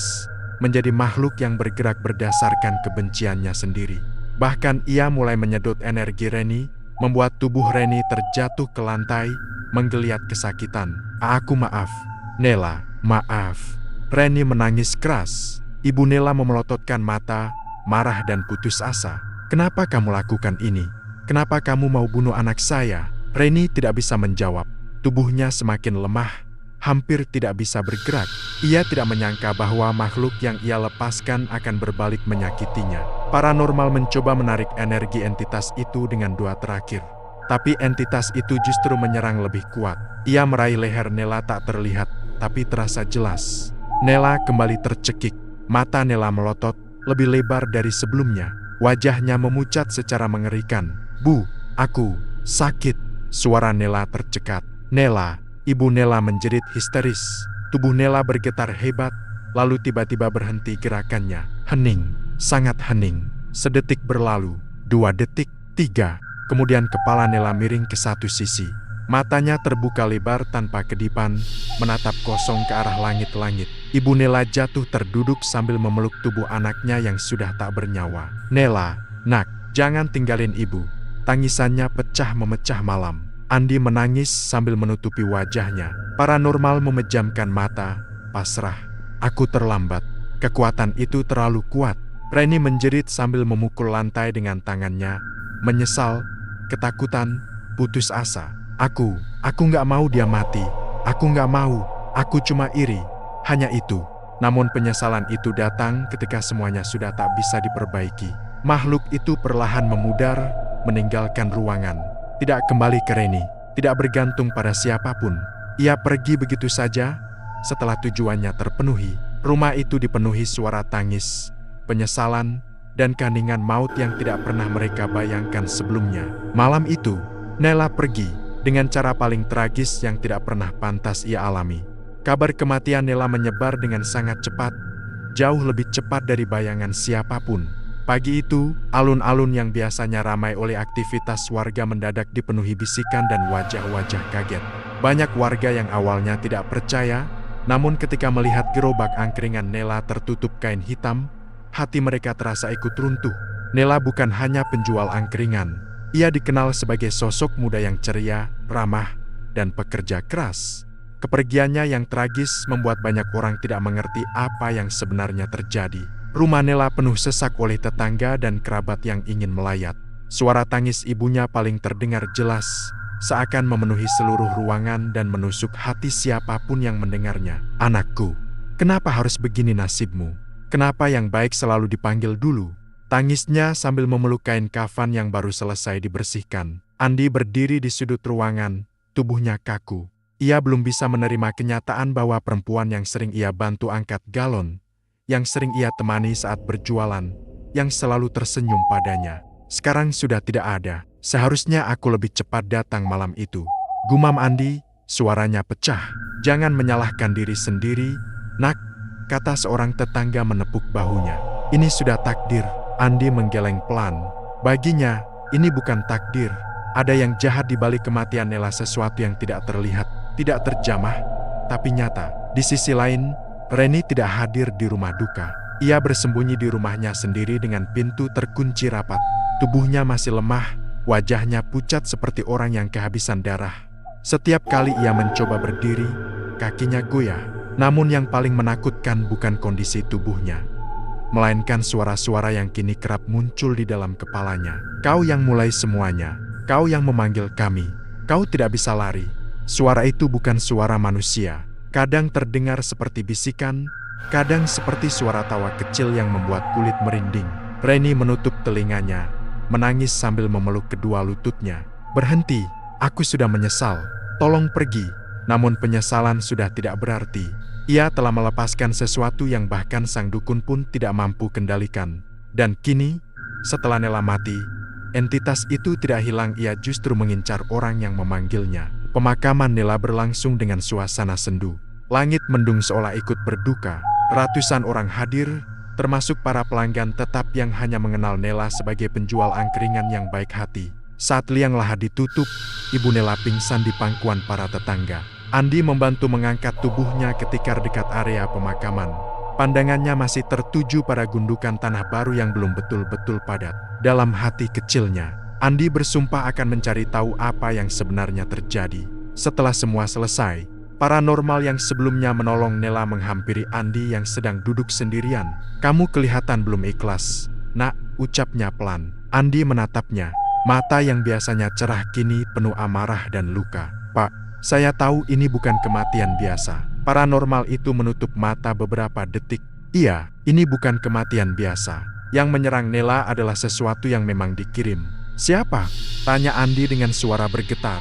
menjadi makhluk yang bergerak berdasarkan kebenciannya sendiri. Bahkan ia mulai menyedot energi Reni, membuat tubuh Reni terjatuh ke lantai, menggeliat kesakitan. "Aku maaf, Nela, maaf." Reni menangis keras. Ibu Nela memelototkan mata, marah dan putus asa. Kenapa kamu lakukan ini? Kenapa kamu mau bunuh anak saya? Reni tidak bisa menjawab. Tubuhnya semakin lemah, hampir tidak bisa bergerak. Ia tidak menyangka bahwa makhluk yang ia lepaskan akan berbalik menyakitinya. Paranormal mencoba menarik energi entitas itu dengan doa terakhir. Tapi entitas itu justru menyerang lebih kuat. Ia meraih leher Nela tak terlihat, tapi terasa jelas. Nela kembali tercekik. Mata Nela melotot, lebih lebar dari sebelumnya. Wajahnya memucat secara mengerikan. Bu, aku sakit. Suara Nela tercekat. Nela, Ibu Nela menjerit histeris. Tubuh Nela bergetar hebat, lalu tiba-tiba berhenti gerakannya. Hening, sangat hening. Sedetik berlalu, 2 detik, 3. Kemudian kepala Nela miring ke satu sisi. Matanya terbuka lebar tanpa kedipan, menatap kosong ke arah langit-langit. Ibu Nela jatuh terduduk sambil memeluk tubuh anaknya yang sudah tak bernyawa. Nela, nak, jangan tinggalin ibu. Tangisannya pecah memecah malam. Andi menangis sambil menutupi wajahnya. Paranormal memejamkan mata, pasrah. Aku terlambat. Kekuatan itu terlalu kuat. Reni menjerit sambil memukul lantai dengan tangannya. Menyesal, ketakutan, putus asa. Aku nggak mau dia mati. Aku nggak mau. Aku cuma iri. Hanya itu. Namun penyesalan itu datang ketika semuanya sudah tak bisa diperbaiki. Makhluk itu perlahan memudar, meninggalkan ruangan. Tidak kembali ke Reni, tidak bergantung pada siapapun. Ia pergi begitu saja. Setelah tujuannya terpenuhi, rumah itu dipenuhi suara tangis, penyesalan, dan keheningan maut yang tidak pernah mereka bayangkan sebelumnya. Malam itu, Nela pergi dengan cara paling tragis yang tidak pernah pantas ia alami. Kabar kematian Nela menyebar dengan sangat cepat, jauh lebih cepat dari bayangan siapapun. Pagi itu, alun-alun yang biasanya ramai oleh aktivitas warga mendadak dipenuhi bisikan dan wajah-wajah kaget. Banyak warga yang awalnya tidak percaya, namun ketika melihat gerobak angkringan Nela tertutup kain hitam, hati mereka terasa ikut runtuh. Nela bukan hanya penjual angkringan. Ia dikenal sebagai sosok muda yang ceria, ramah, dan pekerja keras. Kepergiannya yang tragis membuat banyak orang tidak mengerti apa yang sebenarnya terjadi. Rumah Nela penuh sesak oleh tetangga dan kerabat yang ingin melayat. Suara tangis ibunya paling terdengar jelas, seakan memenuhi seluruh ruangan dan menusuk hati siapapun yang mendengarnya. Anakku, kenapa harus begini nasibmu? Kenapa yang baik selalu dipanggil dulu? Tangisnya sambil memeluk kain kafan yang baru selesai dibersihkan. Andi berdiri di sudut ruangan, tubuhnya kaku. Ia belum bisa menerima kenyataan bahwa perempuan yang sering ia bantu angkat galon, yang sering ia temani saat berjualan, yang selalu tersenyum padanya, sekarang sudah tidak ada. Seharusnya aku lebih cepat datang malam itu. Gumam Andi, suaranya pecah. Jangan menyalahkan diri sendiri, nak, kata seorang tetangga menepuk bahunya. Ini sudah takdir. Andi menggeleng pelan. Baginya, ini bukan takdir. Ada yang jahat di balik kematian Nela, sesuatu yang tidak terlihat, tidak terjamah, tapi nyata. Di sisi lain, Reni tidak hadir di rumah duka. Ia bersembunyi di rumahnya sendiri dengan pintu terkunci rapat. Tubuhnya masih lemah, wajahnya pucat seperti orang yang kehabisan darah. Setiap kali ia mencoba berdiri, kakinya goyah. Namun yang paling menakutkan bukan kondisi tubuhnya, melainkan suara-suara yang kini kerap muncul di dalam kepalanya. Kau yang mulai semuanya, kau yang memanggil kami, kau tidak bisa lari. Suara itu bukan suara manusia. Kadang terdengar seperti bisikan, kadang seperti suara tawa kecil yang membuat kulit merinding. Reni menutup telinganya, menangis sambil memeluk kedua lututnya. Berhenti, aku sudah menyesal, tolong pergi. Namun penyesalan sudah tidak berarti. Ia telah melepaskan sesuatu yang bahkan sang dukun pun tidak mampu kendalikan. Dan kini, setelah Nela mati, entitas itu tidak hilang, ia justru mengincar orang yang memanggilnya. Pemakaman Nela berlangsung dengan suasana sendu. Langit mendung seolah ikut berduka. Ratusan orang hadir, termasuk para pelanggan tetap yang hanya mengenal Nela sebagai penjual angkringan yang baik hati. Saat liang lahat ditutup, Ibu Nela pingsan di pangkuan para tetangga. Andi membantu mengangkat tubuhnya ketika dekat area pemakaman. Pandangannya masih tertuju pada gundukan tanah baru yang belum betul-betul padat. Dalam hati kecilnya, Andi bersumpah akan mencari tahu apa yang sebenarnya terjadi. Setelah semua selesai, Paranormal yang sebelumnya menolong Nela menghampiri Andi yang sedang duduk sendirian. "Kamu kelihatan belum ikhlas, Nak," ucapnya pelan. Andi menatapnya. Mata yang biasanya cerah kini penuh amarah dan luka. "Pak, saya tahu ini bukan kematian biasa." Paranormal itu menutup mata beberapa detik. "Iya, ini bukan kematian biasa. Yang menyerang Nela adalah sesuatu yang memang dikirim." "Siapa?" tanya Andi dengan suara bergetar.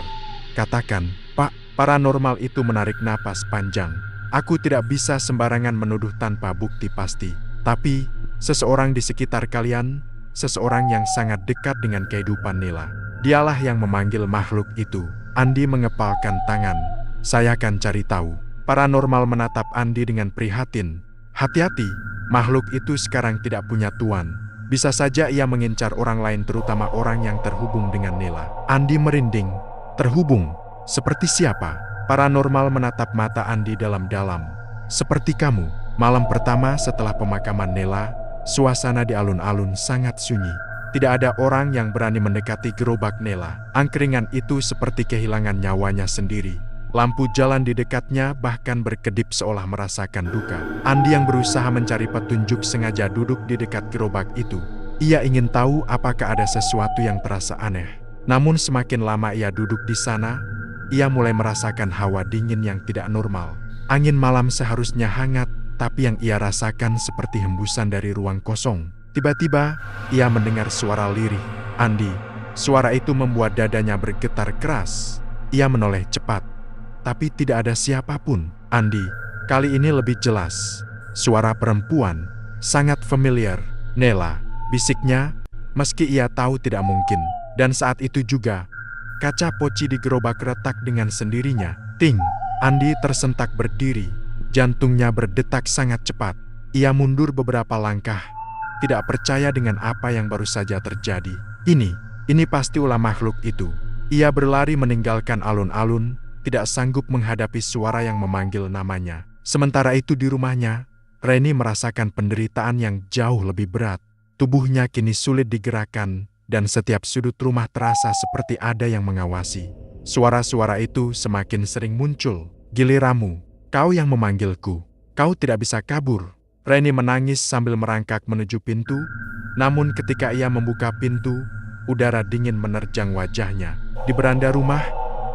"Katakan, Pak." Paranormal itu menarik napas panjang. "Aku tidak bisa sembarangan menuduh tanpa bukti pasti. Tapi, seseorang di sekitar kalian, seseorang yang sangat dekat dengan kehidupan Nela. Dialah yang memanggil makhluk itu." Andi mengepalkan tangan. "Saya akan cari tahu." Paranormal menatap Andi dengan prihatin. "Hati-hati, makhluk itu sekarang tidak punya tuan. Bisa saja ia mengincar orang lain, terutama orang yang terhubung dengan Nela." Andi merinding. "Terhubung? Seperti siapa?" Paranormal menatap mata Andi dalam-dalam. "Seperti kamu." Malam pertama setelah pemakaman Nela, suasana di alun-alun sangat sunyi. Tidak ada orang yang berani mendekati gerobak Nela. Angkringan itu seperti kehilangan nyawanya sendiri. Lampu jalan di dekatnya bahkan berkedip seolah merasakan duka. Andi yang berusaha mencari petunjuk sengaja duduk di dekat gerobak itu. Ia ingin tahu apakah ada sesuatu yang terasa aneh. Namun semakin lama ia duduk di sana, ia mulai merasakan hawa dingin yang tidak normal. Angin malam seharusnya hangat, tapi yang ia rasakan seperti hembusan dari ruang kosong. Tiba-tiba, ia mendengar suara lirih. "Andi!" Suara itu membuat dadanya bergetar keras. Ia menoleh cepat, tapi tidak ada siapapun. "Andi!" Kali ini lebih jelas. Suara perempuan, sangat familiar. "Nela!" bisiknya, meski ia tahu tidak mungkin. Dan saat itu juga, kaca poci di gerobak retak dengan sendirinya. Ting! Andi tersentak berdiri. Jantungnya berdetak sangat cepat. Ia mundur beberapa langkah, tidak percaya dengan apa yang baru saja terjadi. Ini pasti ulah makhluk itu." Ia berlari meninggalkan alun-alun, tidak sanggup menghadapi suara yang memanggil namanya. Sementara itu di rumahnya, Reni merasakan penderitaan yang jauh lebih berat. Tubuhnya kini sulit digerakkan, dan setiap sudut rumah terasa seperti ada yang mengawasi. Suara-suara itu semakin sering muncul. "Giliranmu, kau yang memanggilku. Kau tidak bisa kabur." Reni menangis sambil merangkak menuju pintu, namun ketika ia membuka pintu, udara dingin menerjang wajahnya. Di beranda rumah,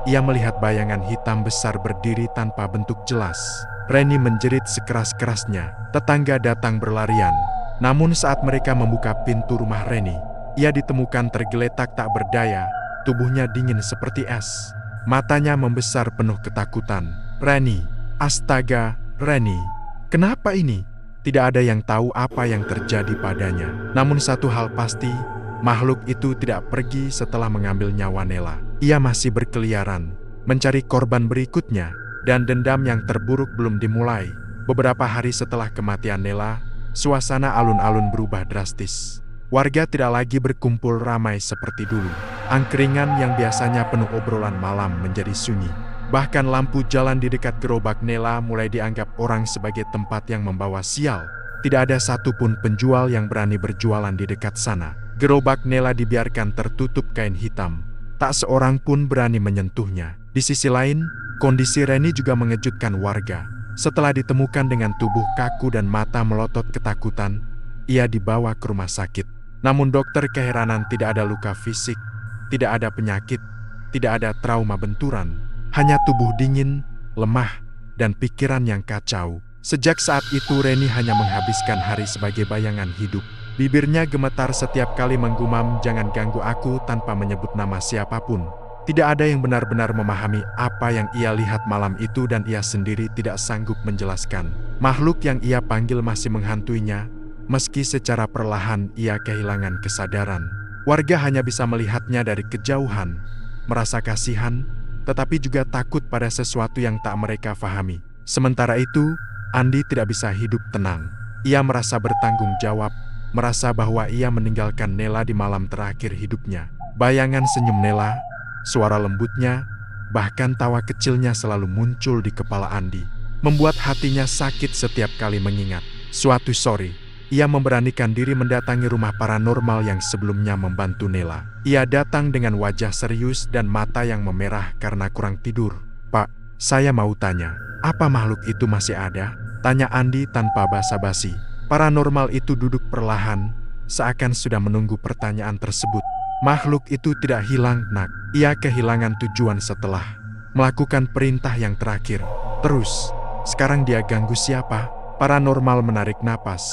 ia melihat bayangan hitam besar berdiri tanpa bentuk jelas. Reni menjerit sekeras-kerasnya. Tetangga datang berlarian. Namun saat mereka membuka pintu rumah Reni, ia ditemukan tergeletak tak berdaya, tubuhnya dingin seperti es. Matanya membesar penuh ketakutan. "Reni! Astaga, Reni! Kenapa ini?" Tidak ada yang tahu apa yang terjadi padanya. Namun satu hal pasti, makhluk itu tidak pergi setelah mengambil nyawa Nela. Ia masih berkeliaran, mencari korban berikutnya, dan dendam yang terburuk belum dimulai. Beberapa hari setelah kematian Nela, suasana alun-alun berubah drastis. Warga tidak lagi berkumpul ramai seperti dulu. Angkringan yang biasanya penuh obrolan malam menjadi sunyi. Bahkan lampu jalan di dekat gerobak Nela mulai dianggap orang sebagai tempat yang membawa sial. Tidak ada satupun penjual yang berani berjualan di dekat sana. Gerobak Nela dibiarkan tertutup kain hitam. Tak seorang pun berani menyentuhnya. Di sisi lain, kondisi Reni juga mengejutkan warga. Setelah ditemukan dengan tubuh kaku dan mata melotot ketakutan, ia dibawa ke rumah sakit. Namun dokter keheranan tidak ada luka fisik, tidak ada penyakit, tidak ada trauma benturan. Hanya tubuh dingin, lemah, dan pikiran yang kacau. Sejak saat itu Reni hanya menghabiskan hari sebagai bayangan hidup. Bibirnya gemetar setiap kali menggumam "Jangan ganggu aku" tanpa menyebut nama siapapun. Tidak ada yang benar-benar memahami apa yang ia lihat malam itu dan ia sendiri tidak sanggup menjelaskan. Makhluk yang ia panggil masih menghantuinya, meski secara perlahan ia kehilangan kesadaran. Warga hanya bisa melihatnya dari kejauhan, merasa kasihan, tetapi juga takut pada sesuatu yang tak mereka pahami. Sementara itu, Andi tidak bisa hidup tenang. Ia merasa bertanggung jawab, merasa bahwa ia meninggalkan Nela di malam terakhir hidupnya. Bayangan senyum Nela, suara lembutnya, bahkan tawa kecilnya selalu muncul di kepala Andi, membuat hatinya sakit setiap kali mengingat. Suatu sore, ia memberanikan diri mendatangi rumah paranormal yang sebelumnya membantu Nela. Ia datang dengan wajah serius dan mata yang memerah karena kurang tidur. "Pak, Saya mau tanya, apa makhluk itu masih ada? Tanya Andi tanpa basa-basi. Paranormal itu duduk perlahan, seakan sudah menunggu pertanyaan tersebut. Makhluk itu tidak hilang, Nak. Ia kehilangan tujuan setelah melakukan perintah yang terakhir. Terus, sekarang dia ganggu siapa? Paranormal menarik napas.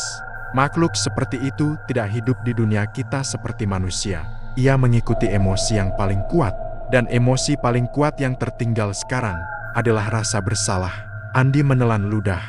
Makhluk seperti itu tidak hidup di dunia kita seperti manusia. Ia mengikuti emosi yang paling kuat. Dan emosi paling kuat yang tertinggal sekarang adalah rasa bersalah. Andi menelan ludah.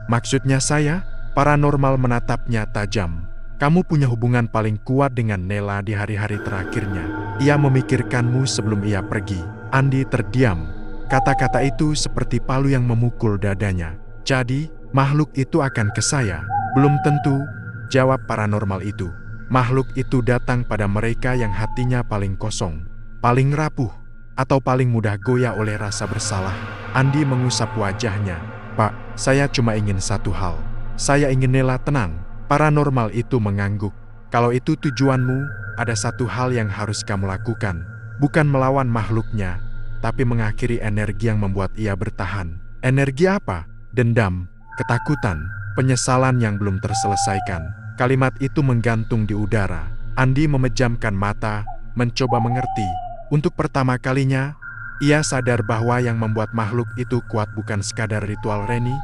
Maksudnya saya? Paranormal menatapnya tajam. Kamu punya hubungan paling kuat dengan Nela di hari-hari terakhirnya. Ia memikirkanmu sebelum ia pergi. Andi terdiam. Kata-kata itu seperti palu yang memukul dadanya. Jadi, makhluk itu akan ke saya? Belum tentu, jawab paranormal itu. Makhluk itu datang pada mereka yang hatinya paling kosong, paling rapuh, atau paling mudah goyah oleh rasa bersalah. Andi mengusap wajahnya. Pak, saya cuma ingin satu hal. Saya ingin Nela tenang. Paranormal itu mengangguk. Kalau itu tujuanmu, ada satu hal yang harus kamu lakukan. Bukan melawan makhluknya, tapi mengakhiri energi yang membuat ia bertahan. Energi apa? Dendam, ketakutan, penyesalan yang belum terselesaikan. Kalimat itu menggantung di udara. Andi memejamkan mata, mencoba mengerti. Untuk pertama kalinya, ia sadar bahwa yang membuat makhluk itu kuat bukan sekadar ritual Reni,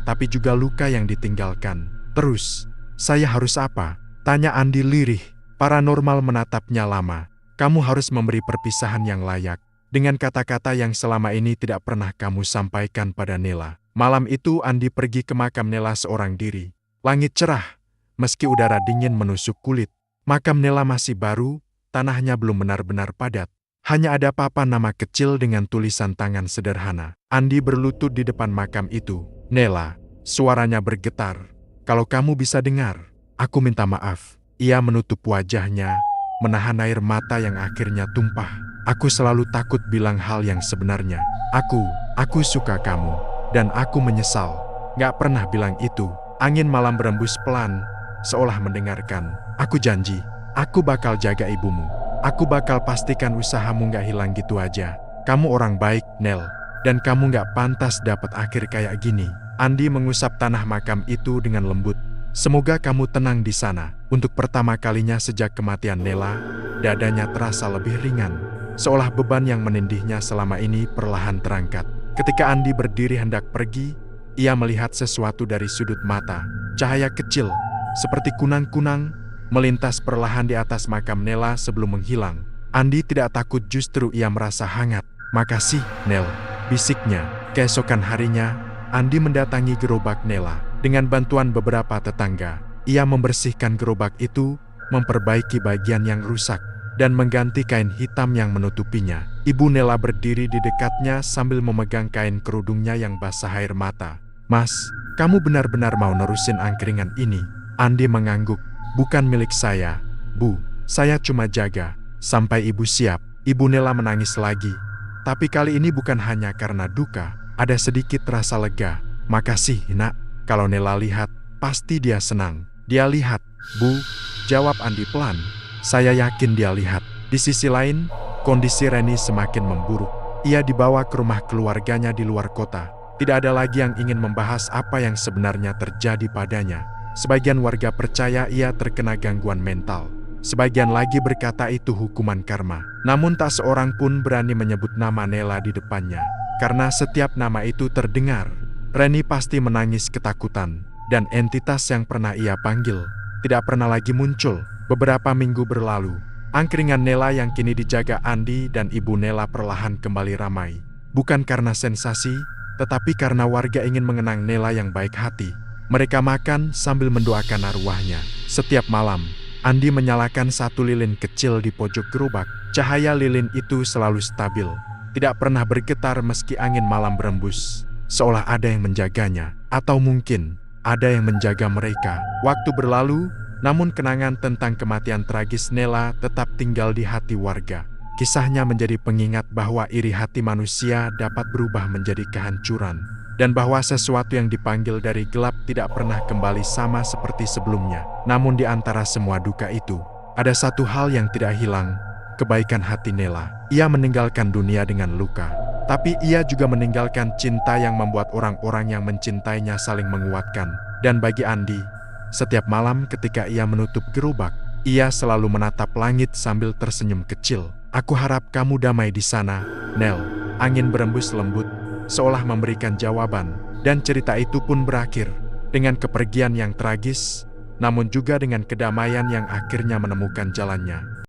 tapi juga luka yang ditinggalkan. Terus, saya harus apa? Tanya Andi lirih. Paranormal menatapnya lama. Kamu harus memberi perpisahan yang layak. Dengan kata-kata yang selama ini tidak pernah kamu sampaikan pada Nela. Malam itu Andi pergi ke makam Nela seorang diri. Langit cerah, meski udara dingin menusuk kulit. Makam Nela masih baru, tanahnya belum benar-benar padat. Hanya ada papan nama kecil dengan tulisan tangan sederhana. Andi berlutut di depan makam itu. Nela, suaranya bergetar. Kalau kamu bisa dengar, aku minta maaf. Ia menutup wajahnya, menahan air mata yang akhirnya tumpah. Aku selalu takut bilang hal yang sebenarnya. Aku suka kamu, dan aku menyesal. Gak pernah bilang itu. Angin malam berembus pelan, seolah mendengarkan. Aku janji, aku bakal jaga ibumu. Aku bakal pastikan usahamu gak hilang gitu aja. Kamu orang baik, Nel. Dan kamu gak pantas dapat akhir kayak gini. Andi mengusap tanah makam itu dengan lembut. Semoga kamu tenang di sana. Untuk pertama kalinya sejak kematian Nela, dadanya terasa lebih ringan. Seolah beban yang menindihnya selama ini perlahan terangkat. Ketika Andi berdiri hendak pergi, ia melihat sesuatu dari sudut mata. Cahaya kecil, seperti kunang-kunang, melintas perlahan di atas makam Nela sebelum menghilang. Andi tidak takut, justru ia merasa hangat. Makasih, Nel, bisiknya. Keesokan harinya, Andi mendatangi gerobak Nela. Dengan bantuan beberapa tetangga, ia membersihkan gerobak itu, memperbaiki bagian yang rusak, dan mengganti kain hitam yang menutupinya. Ibu Nela berdiri di dekatnya sambil memegang kain kerudungnya yang basah air mata. Mas, kamu benar-benar mau nerusin angkringan ini? Andi mengangguk. Bukan milik saya, Bu. Saya cuma jaga sampai ibu siap. Ibu Nela menangis lagi. Tapi kali ini bukan hanya karena duka. Ada sedikit rasa lega. Makasih, Nak. Kalau Nela lihat, pasti dia senang. Dia lihat, Bu, jawab Andi pelan. Saya yakin dia lihat. Di sisi lain, kondisi Reni semakin memburuk. Ia dibawa ke rumah keluarganya di luar kota. Tidak ada lagi yang ingin membahas apa yang sebenarnya terjadi padanya. Sebagian warga percaya ia terkena gangguan mental. Sebagian lagi berkata itu hukuman karma. Namun tak seorang pun berani menyebut nama Nela di depannya. Karena setiap nama itu terdengar, Reni pasti menangis ketakutan. Dan entitas yang pernah ia panggil tidak pernah lagi muncul. Beberapa minggu berlalu, angkringan Nela yang kini dijaga Andi dan ibu Nela perlahan kembali ramai. Bukan karena sensasi, tetapi karena warga ingin mengenang Nela yang baik hati. Mereka makan sambil mendoakan arwahnya. Setiap malam, Andi menyalakan satu lilin kecil di pojok gerobak. Cahaya lilin itu selalu stabil, tidak pernah bergetar meski angin malam berembus. Seolah ada yang menjaganya, atau mungkin ada yang menjaga mereka. Waktu berlalu, namun kenangan tentang kematian tragis Nela tetap tinggal di hati warga. Kisahnya menjadi pengingat bahwa iri hati manusia dapat berubah menjadi kehancuran. Dan bahwa sesuatu yang dipanggil dari gelap tidak pernah kembali sama seperti sebelumnya. Namun di antara semua duka itu, ada satu hal yang tidak hilang, kebaikan hati Nela. Ia meninggalkan dunia dengan luka, Tapi ia juga meninggalkan cinta yang membuat orang-orang yang mencintainya saling menguatkan. Dan bagi Andi, setiap malam ketika ia menutup gerobak, ia selalu menatap langit sambil tersenyum kecil. Aku harap kamu damai di sana, Nel. Angin berembus lembut, seolah memberikan jawaban. Dan cerita itu pun berakhir dengan kepergian yang tragis, namun juga dengan kedamaian yang akhirnya menemukan jalannya.